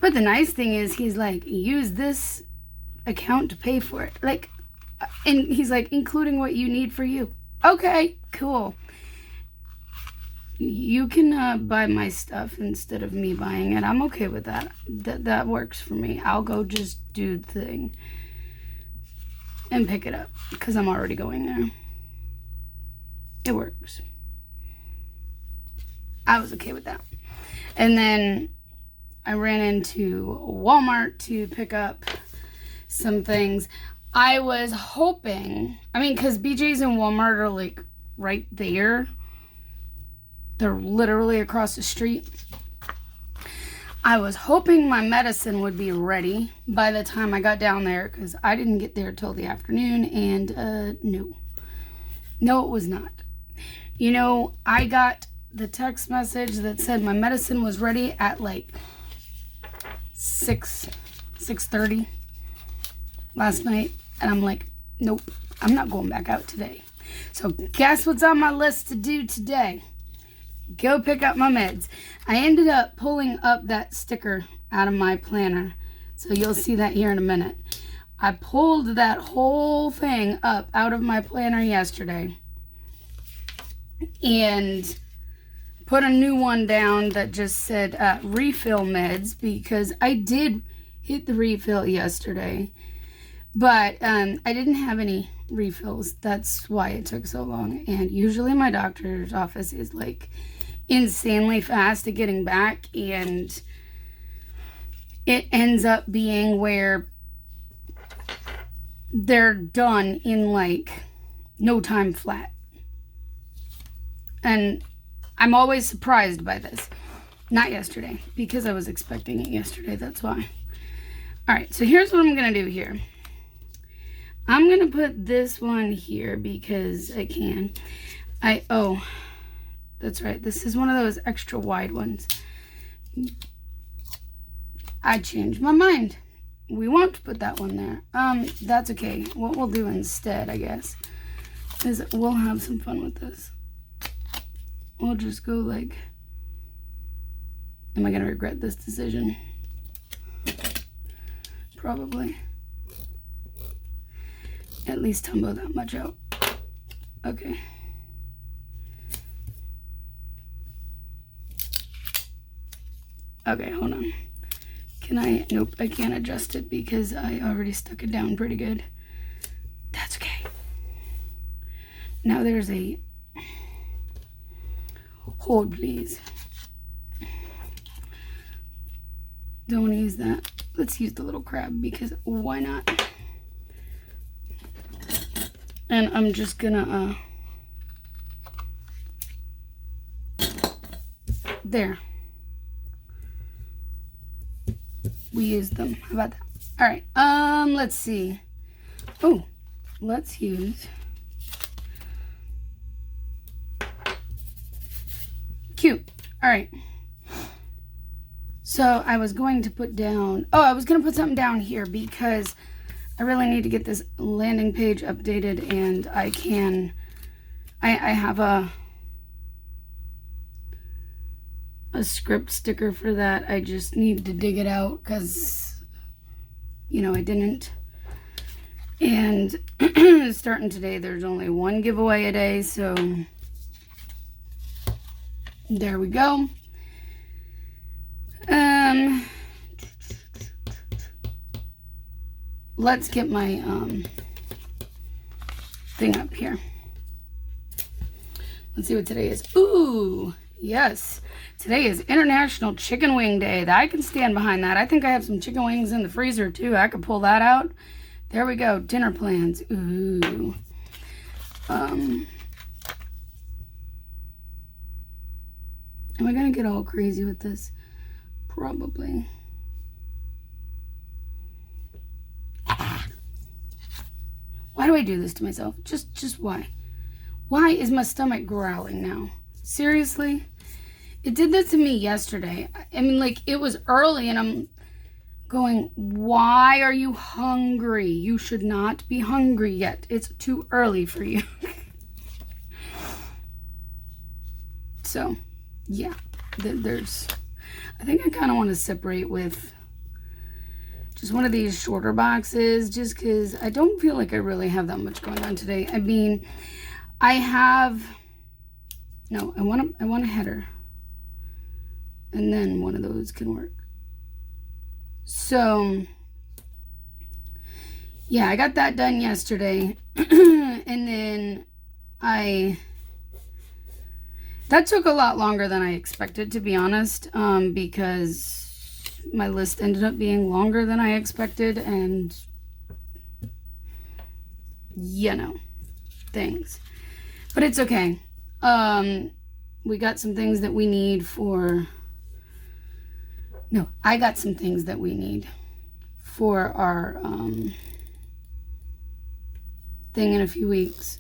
but the nice thing is he's like, use this account to pay for it, like, and he's like, including what you need for you. Okay, cool. You can buy my stuff instead of me buying it. I'm okay with that. That works for me. I'll go just do the thing and pick it up because I'm already going there. It works. I was okay with that. And then I ran into Walmart to pick up some things. I was hoping, because BJ's and Walmart are like right there. They're literally across the street. I was hoping my medicine would be ready by the time I got down there, because I didn't get there till the afternoon, and no, it was not. I got the text message that said my medicine was ready at like 6:30 last night, and I'm like, nope, I'm not going back out today. So guess what's on my list to do today? Go pick up my meds. I ended up pulling up that sticker out of my planner, so you'll see that here in a minute. I pulled that whole thing up out of my planner yesterday and put a new one down that just said refill meds, because I did hit the refill yesterday, but I didn't have any refills. That's why it took so long. And usually my doctor's office is like insanely fast at getting back, and it ends up being where they're done in like no time flat. And I'm always surprised by this. Not yesterday, because I was expecting it yesterday, that's why. Alright, so here's what I'm going to do here. I'm going to put this one here because I can. That's right, this is one of those extra wide ones. I changed my mind. We won't put that one there. That's okay. What we'll do instead, I guess, is we'll have some fun with this. We'll just go like, am I going to regret this decision? Probably. At least tumble that much out. Okay. Okay, hold on. Nope, I can't adjust it because I already stuck it down pretty good. That's okay. Now there's a, hold please. Don't use that. Let's use the little crab, because why not? And I'm just gonna, there. We used them. How about that? All right. Let's see. Oh, let's use. Cute. All right. So I was going to put down, I was going to put something down here because I really need to get this landing page updated, and I have a script sticker for that. I just need to dig it out because, I didn't. And starting today, there's only one giveaway a day, so there we go. let's get my thing up here. Let's see what today is. Ooh, yes. Today is International Chicken Wing Day. I can stand behind that. I think I have some chicken wings in the freezer too. I could pull that out. There we go. Dinner plans. Ooh. Am I gonna get all crazy with this? Probably. Why do I do this to myself? Just why? Why is my stomach growling now? Seriously? It did this to me yesterday. I mean, like, it was early and I'm going, why are you hungry? You should not be hungry yet. It's too early for you. So, yeah. I think I kind of want to separate with just one of these shorter boxes, just because I don't feel like I really have that much going on today. I mean, I want a header, and then one of those can work. So yeah, I got that done yesterday. And then that took a lot longer than I expected, to be honest, because my list ended up being longer than I expected, and things. But it's okay. We got some things that we need for... No, I got some things that we need for our thing in a few weeks.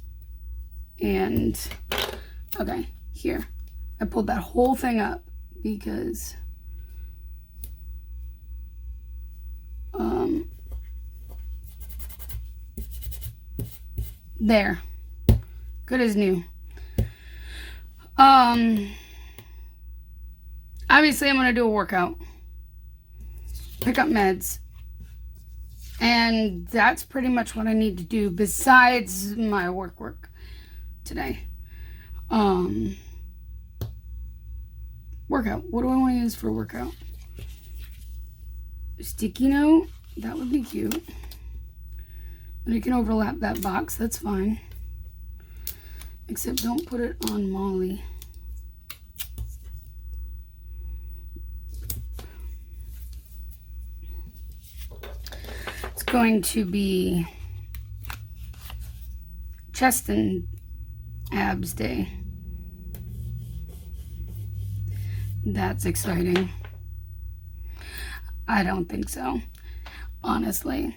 And, okay, here. I pulled that whole thing up because... there. Good as new. Obviously I'm gonna do a workout, pick up meds, and that's pretty much what I need to do besides my work today. Workout. What do I want to use for a workout? Sticky note. That would be cute. But it can overlap that box. That's fine. Except don't put it on Molly. It's going to be chest and abs day. That's exciting. I don't think so, honestly.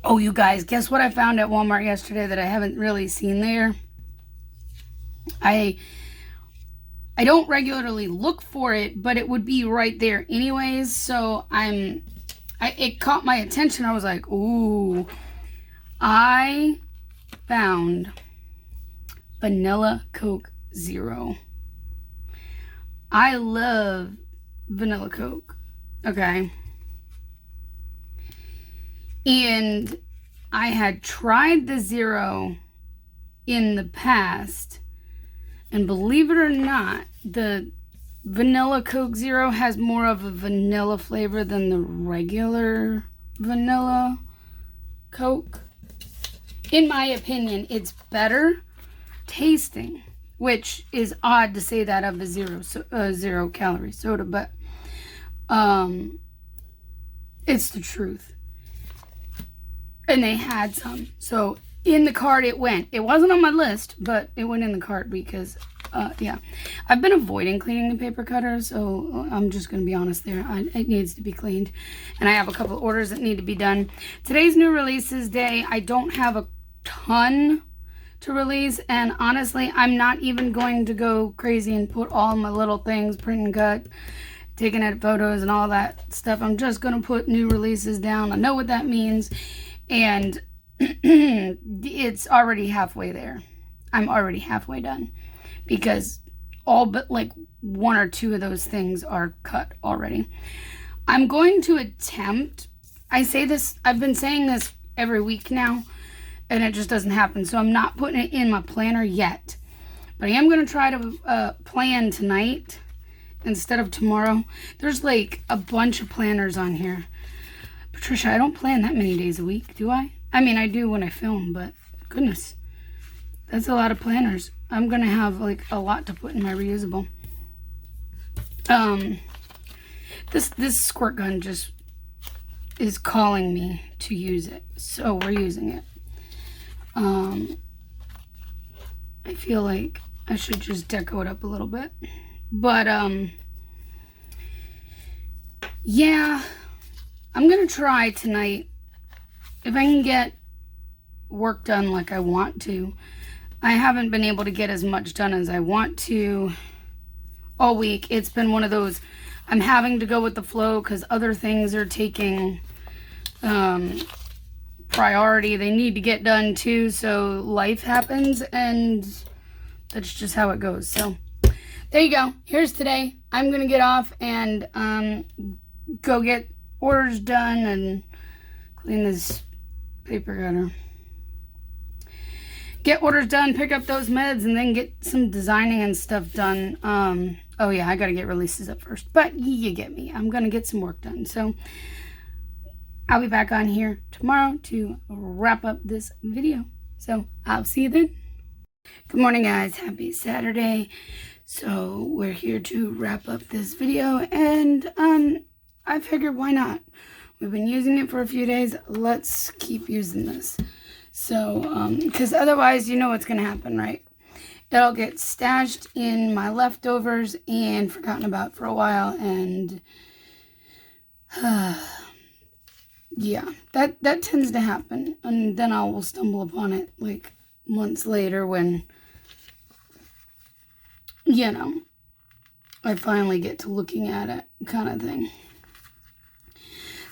Oh, you guys, guess what I found at Walmart yesterday that I haven't really seen there? I don't regularly look for it, but it would be right there anyways. So it caught my attention. I was like, ooh, I found Vanilla Coke Zero. I love vanilla Coke. Okay. And I had tried the Zero in the past, and believe it or not, the vanilla Coke Zero has more of a vanilla flavor than the regular vanilla Coke. In my opinion, it's better tasting, which is odd to say that of a zero calorie soda, but it's the truth. And they had some. So in the cart it went. It wasn't on my list, but it went in the cart because, yeah. I've been avoiding cleaning the paper cutter, so I'm just going to be honest there. It needs to be cleaned. And I have a couple orders that need to be done. Today's new releases day. I don't have a ton to release. And honestly, I'm not even going to go crazy and put all my little things, print and cut, taking edit photos and all that stuff. I'm just going to put new releases down. I know what that means. And it's already halfway there. I'm already halfway done because all but like one or two of those things are cut already. I'm going to attempt, I've been saying this every week now, and it just doesn't happen. So I'm not putting it in my planner yet, but I am going to try to plan tonight instead of tomorrow. There's like a bunch of planners on here. Patricia, I don't plan that many days a week, do I? I mean, I do when I film, but goodness, that's a lot of planners. I'm gonna have like a lot to put in my reusable. This squirt gun just is calling me to use it, so we're using it. I feel like I should just deco it up a little bit, but yeah, I'm gonna try tonight if I can get work done like I want to. I haven't been able to get as much done as I want to all week. It's been one of those, I'm having to go with the flow because other things are taking priority. They need to get done too, so life happens, and that's just how it goes. So there you go. Here's today. I'm gonna get off and go get orders done and clean this paper gutter. Get orders done, pick up those meds, and then get some designing and stuff done. Oh yeah, I gotta get releases up first, but you get me. I'm gonna get some work done. So I'll be back on here tomorrow to wrap up this video. So I'll see you then. Good morning, guys. Happy Saturday. So we're here to wrap up this video, and I figured why not? We've been using it for a few days. Let's keep using this. So, because otherwise, you know what's going to happen, right? It'll get stashed in my leftovers and forgotten about for a while, and yeah, that tends to happen. And then I will stumble upon it like months later when, you know, I finally get to looking at it, kind of thing.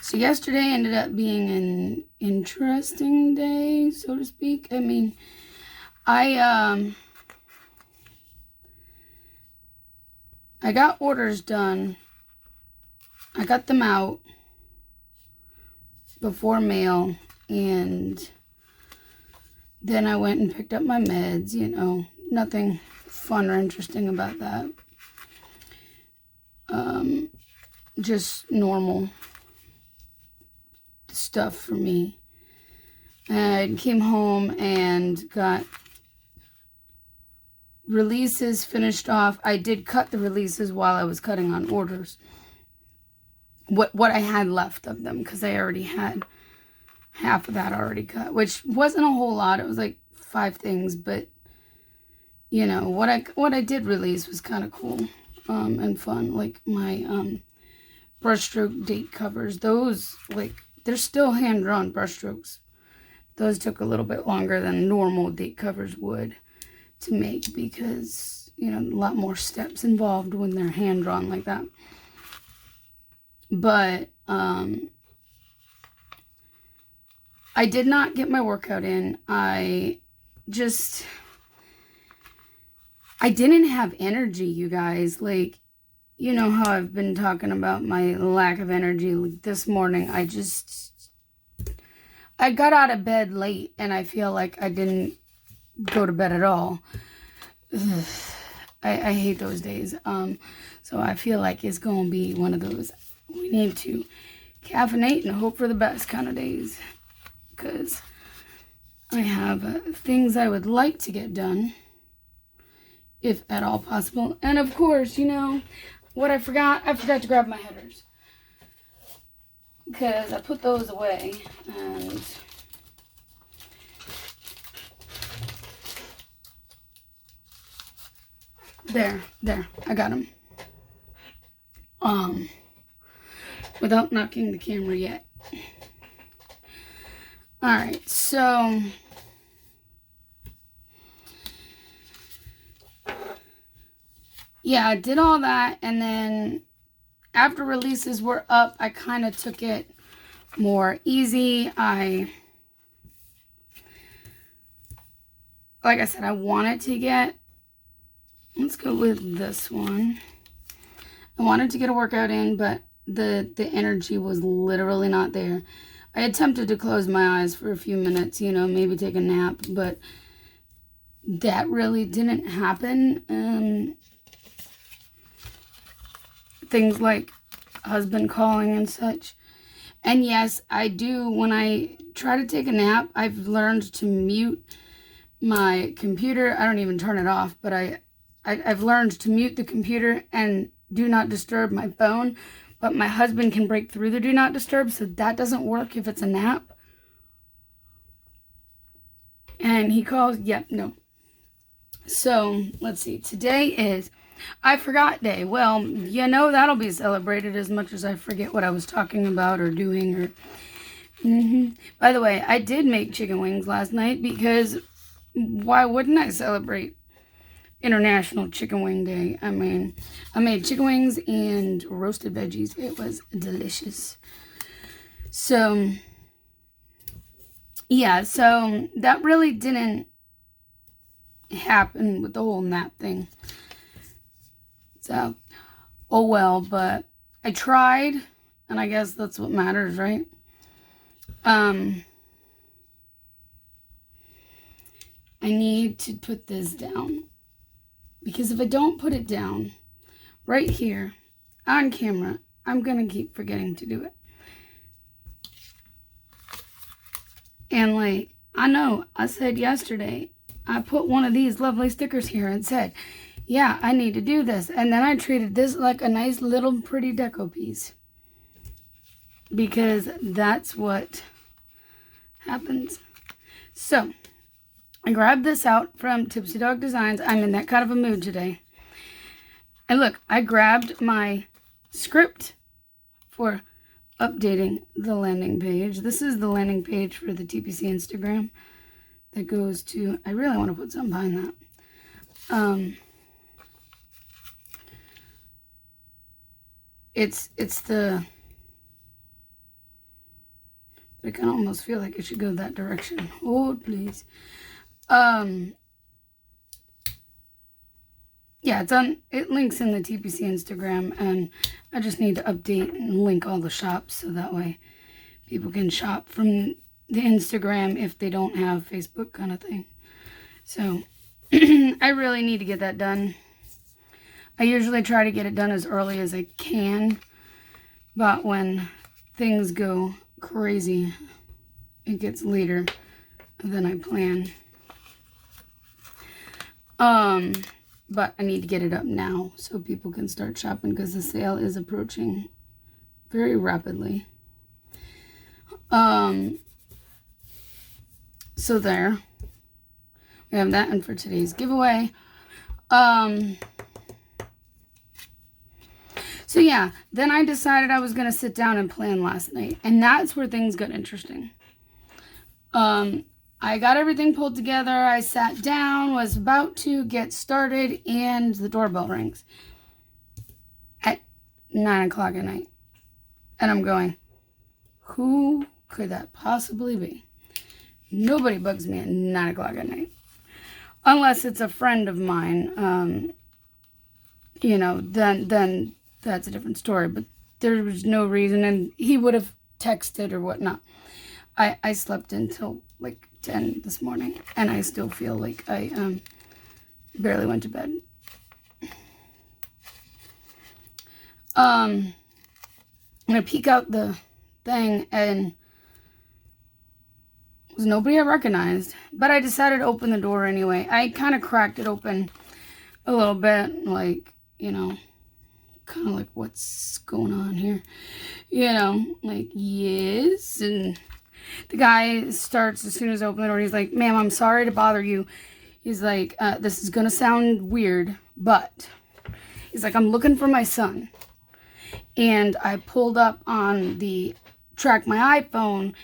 So yesterday ended up being an interesting day, so to speak. I mean, I got orders done. I got them out before mail, and then I went and picked up my meds, you know, nothing fun or interesting about that. Just normal stuff for me. I came home and got releases finished off. I did cut the releases while I was cutting on orders. What I had left of them, because I already had half of that already cut, which wasn't a whole lot. It was like 5 things, but you know, what I did release was kind of cool and fun. Like my brushstroke date covers. Those, like, they're still hand-drawn brushstrokes. Those took a little bit longer than normal date covers would to make, because, you know, a lot more steps involved when they're hand-drawn like that. But I did not get my workout in. I didn't have energy, you guys. Like, you know how I've been talking about my lack of energy. Like this morning, I got out of bed late, and I feel like I didn't go to bed at all. Ugh, I hate those days. So I feel like it's going to be one of those, we need to caffeinate and hope for the best kind of days. Because I have things I would like to get done, if at all possible. And of course, you know, what I forgot to grab my headers. Because I put those away, and there, I got them. Without knocking the camera yet. Alright, so yeah, I did all that, and then after releases were up, I kind of took it more easy. Like I said, I wanted to get, let's go with this one. I wanted to get a workout in, but the energy was literally not there. I attempted to close my eyes for a few minutes, you know, maybe take a nap, but that really didn't happen. Things like husband calling and such. And yes, I do, when I try to take a nap, I've learned to mute my computer. I don't even turn it off, but I've learned to mute the computer and do not disturb my phone. But my husband can break through the do not disturb, so that doesn't work if it's a nap. And he calls, no. So, let's see. Today is I Forgot Day. Well, that'll be celebrated as much as I forget what I was talking about or doing. Or By the way, I did make chicken wings last night because why wouldn't I celebrate International Chicken Wing Day? I mean, I made chicken wings and roasted veggies. It was delicious. So, yeah, so that really didn't happen with the whole nap thing. So, oh well, but I tried, and I guess that's what matters, right? I need to put this down. Because if I don't put it down right here on camera, I'm going to keep forgetting to do it. And I know I said yesterday, I put one of these lovely stickers here and said, yeah, I need to do this. And then I treated this like a nice little pretty deco piece. Because that's what happens. So, I grabbed this out from Tipsy Dog Designs. I'm in that kind of a mood today. And look, I grabbed my script for updating the landing page. This is the landing page for the TPC Instagram that goes to, I really want to put something behind that. It's the, I can almost feel like it should go that direction. Oh, please. Yeah, it links in the TPC Instagram, and I just need to update and link all the shops so that way people can shop from the Instagram if they don't have Facebook kind of thing. So, I really need to get that done. I usually try to get it done as early as I can, but when things go crazy, it gets later than I plan. But I need to get it up now so people can start shopping because the sale is approaching very rapidly. So there. We have that, and for today's giveaway. So yeah, then I decided I was going to sit down and plan last night. And that's where things got interesting. I got everything pulled together. I sat down, was about to get started, and the doorbell rings at 9 o'clock at night. And I'm going, who could that possibly be? Nobody bugs me at 9 o'clock at night. Unless it's a friend of mine, then that's a different story. But there was no reason, and he would have texted or whatnot. I slept until 10 this morning, and I still feel like I barely went to bed. I'm gonna peek out the thing, and there's nobody I recognized, but I decided to open the door anyway. I kind of cracked it open a little bit, kind of like, what's going on here? Yes, and the guy starts as soon as I open the door. He's like, ma'am, I'm sorry to bother you. He's like, this is going to sound weird, but he's like, I'm looking for my son. And I pulled up on the Track My iPhone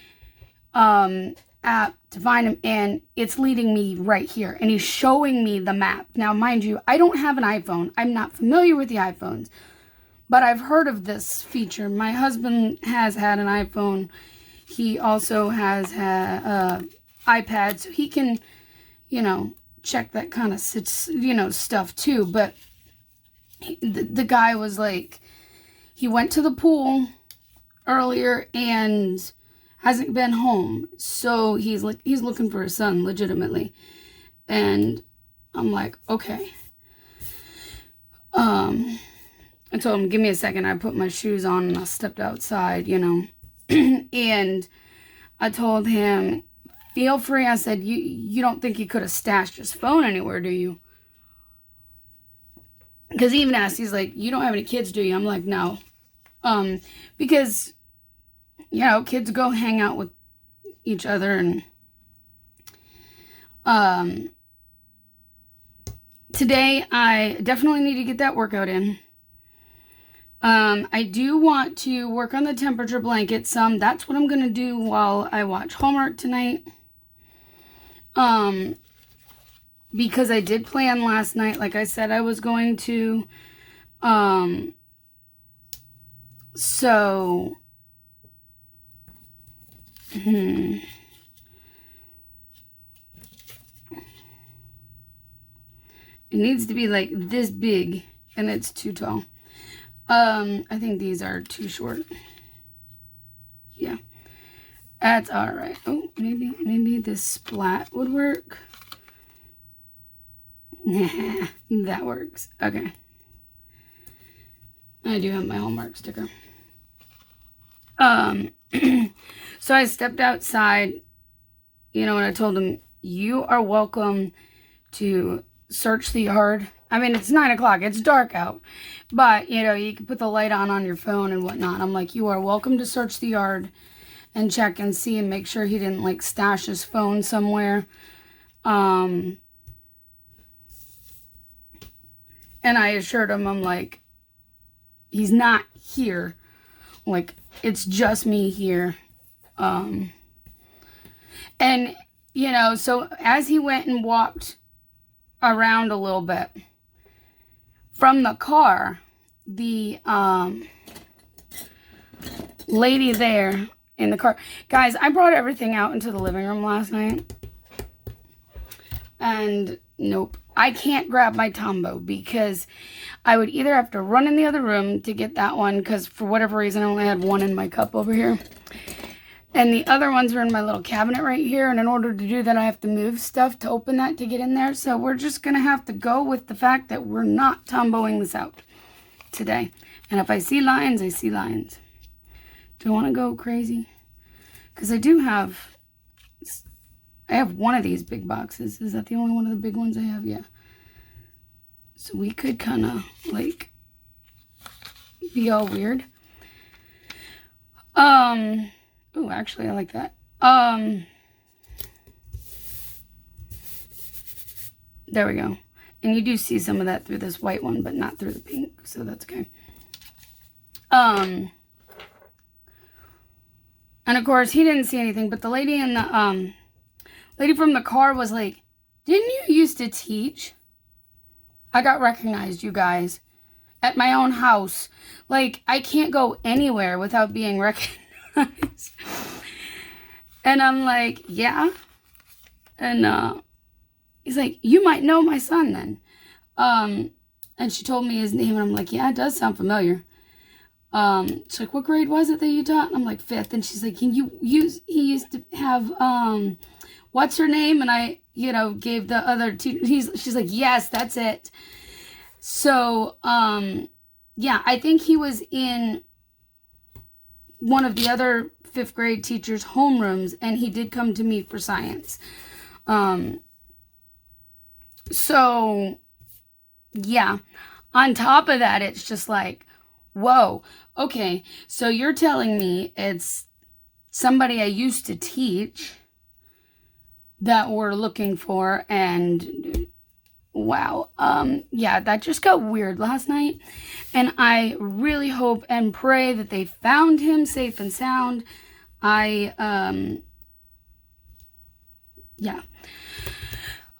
app to find him, and it's leading me right here. And he's showing me the map. Now, mind you, I don't have an iPhone. I'm not familiar with the iPhones, but I've heard of this feature. My husband has had an iPhone. He also has had iPad, so he can, check that kind of, stuff too. But the guy was like, he went to the pool earlier and hasn't been home. So he's looking for his son legitimately. And I'm like, okay. I told him, give me a second. I put my shoes on and I stepped outside, And I told him, feel free. I said, you don't think he could have stashed his phone anywhere, do you? Because he even asked, he's like, you don't have any kids, do you? I'm like, no. Because, you know, kids go hang out with each other. And today I definitely need to get that workout in. I do want to work on the temperature blanket some. That's what I'm going to do while I watch Hallmark tonight. Because I did plan last night, like I said I was going to. So, it needs to be like this big, and it's too tall. I think these are too short. Yeah, that's all right. Oh, maybe this splat would work. Nah, that works. Okay. I do have my Hallmark sticker. So I stepped outside, you know, and I told him, you are welcome to search the yard. I mean, it's 9 o'clock. It's dark out. But, you know, you can put the light on your phone and whatnot. I'm like, you are welcome to search the yard and check and see and make sure he didn't, like, stash his phone somewhere. And I assured him, I'm like, he's not here. Like, it's just me here. And, you know, so as he went and walked around a little bit, from the car, the lady there in the car. Guys, I brought everything out into the living room last night. And nope, I can't grab my Tombow because I would either have to run in the other room to get that one, because for whatever reason I only had one in my cup over here. And the other ones are in my little cabinet right here. And in order to do that, I have to move stuff to open that to get in there. So we're just going to have to go with the fact that we're not Tombowing this out today. And if I see lions, I see lions. Do I want to go crazy? Because I have one of these big boxes. Is that the only one of the big ones I have? Yeah. So we could kind of like be all weird. Oh, actually, I like that. There we go. And you do see some of that through this white one, but not through the pink, so that's okay. And of course, he didn't see anything, but the lady in the, lady from the car was like, didn't you used to teach? I got recognized, you guys, at my own house. Like, I can't go anywhere without being recognized. And I'm like, yeah. And he's like, you might know my son then. And she told me his name, and I'm like, yeah, it does sound familiar. She's like, what grade was it that you taught? And I'm like, 5th. And she's like, he used to have what's her name? And I, you know, gave the other she's like, yes, that's it. So yeah, I think he was in one of the other 5th grade teachers' homerooms, and he did come to me for science. So yeah, on top of that, it's just like, whoa, okay, so you're telling me it's somebody I used to teach that we're looking for, and wow, yeah, that just got weird last night, and I really hope and pray that they found him safe and sound. Yeah.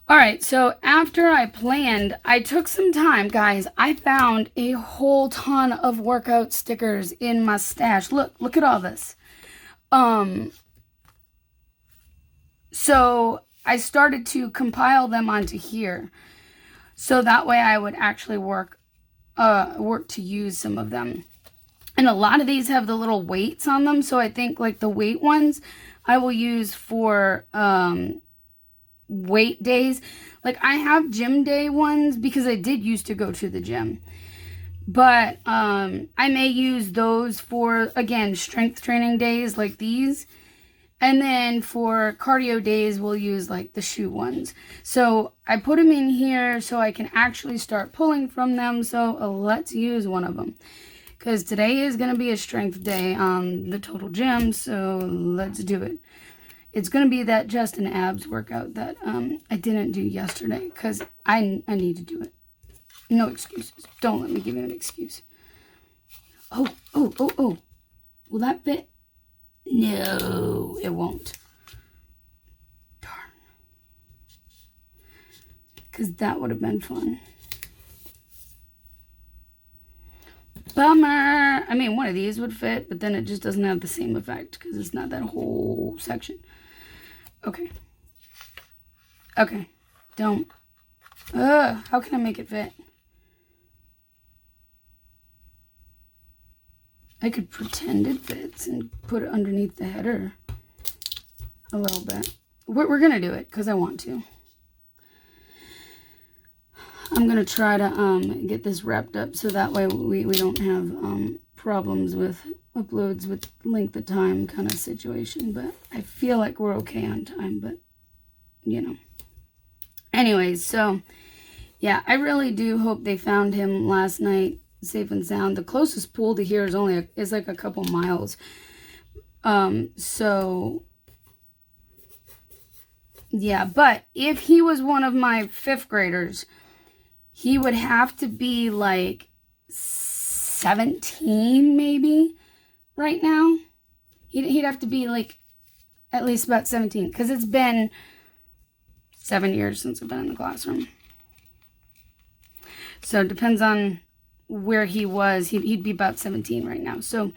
All right, so after I planned, I took some time, guys. I found a whole ton of workout stickers in my stash. Look at all this. So I started to compile them onto here. So that way I would actually work to use some of them. And a lot of these have the little weights on them. So I think like the weight ones I will use for weight days. Like I have gym day ones because I did used to go to the gym. But I may use those for, again, strength training days like these. And then for cardio days, we'll use like the shoe ones. So I put them in here so I can actually start pulling from them. So let's use one of them. Because today is going to be a strength day on the Total Gym. So let's do it. It's going to be that chest and abs workout that I didn't do yesterday. Because I need to do it. No excuses. Don't let me give you an excuse. Oh. Will that fit? No, it won't. Darn. Because that would have been fun. Bummer. I mean, one of these would fit, but then it just doesn't have the same effect because it's not that whole section. Okay. Don't. How can I make it fit? I could pretend it fits and put it underneath the header a little bit. We're going to do it because I want to. I'm going to try to get this wrapped up so that way we don't have problems with uploads with length of time kind of situation. But I feel like we're okay on time, but you know. Anyways, so yeah, I really do hope they found him last night safe and sound. The closest pool to here is like a couple miles. So yeah, but if he was one of my 5th graders, he would have to be like 17 maybe right now. He'd have to be like at least about 17 because it's been 7 years since I've been in the classroom. So it depends on where he was. He'd be about 17 right now. So,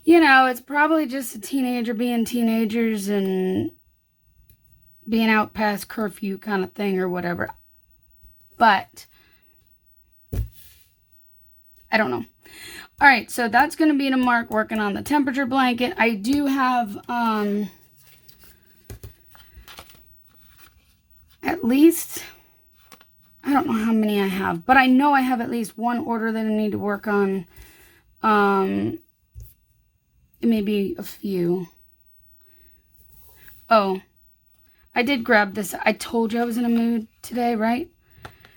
you know, it's probably just a teenager being teenagers and being out past curfew kind of thing or whatever. But I don't know. All right, so that's going to be to Mark working on the temperature blanket. I do have at least, I don't know how many I have, but I know I have at least one order that I need to work on. Maybe a few. Oh, I did grab this. I told you I was in a mood today, right?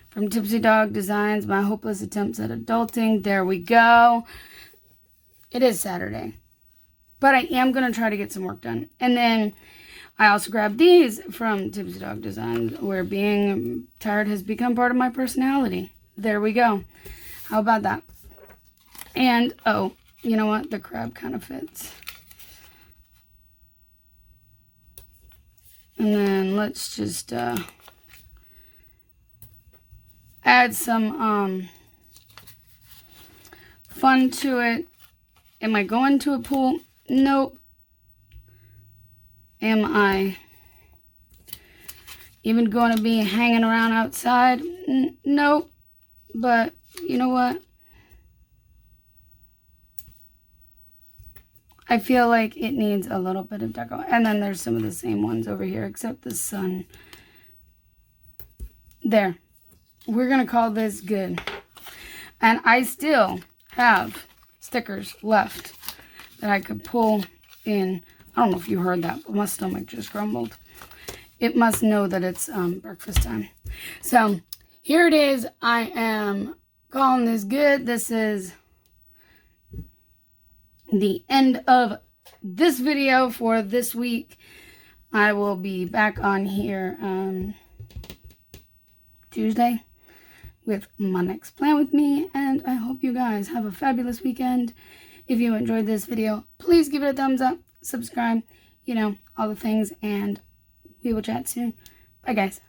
From Tipsy Dog Designs, My Hopeless Attempts at Adulting. There we go. It is Saturday. But I am going to try to get some work done. And then I also grabbed these from Tipsy Dog Designs, where being tired has become part of my personality. There we go. How about that? And, oh, you know what? The crab kind of fits. And then let's just add some fun to it. Am I going to a pool? Nope. Am I even going to be hanging around outside? Nope. But you know what? I feel like it needs a little bit of deco. And then there's some of the same ones over here, except the sun. There. We're going to call this good. And I still have stickers left that I could pull in. I don't know if you heard that, but my stomach just grumbled. It must know that it's breakfast time. So here it is. I am calling this good. This is the end of this video for this week. I will be back on here Tuesday with my next plan with me, and I hope you guys have a fabulous weekend. If you enjoyed this video, please give it a thumbs up, subscribe, you know, all the things, and we will chat soon. Bye guys.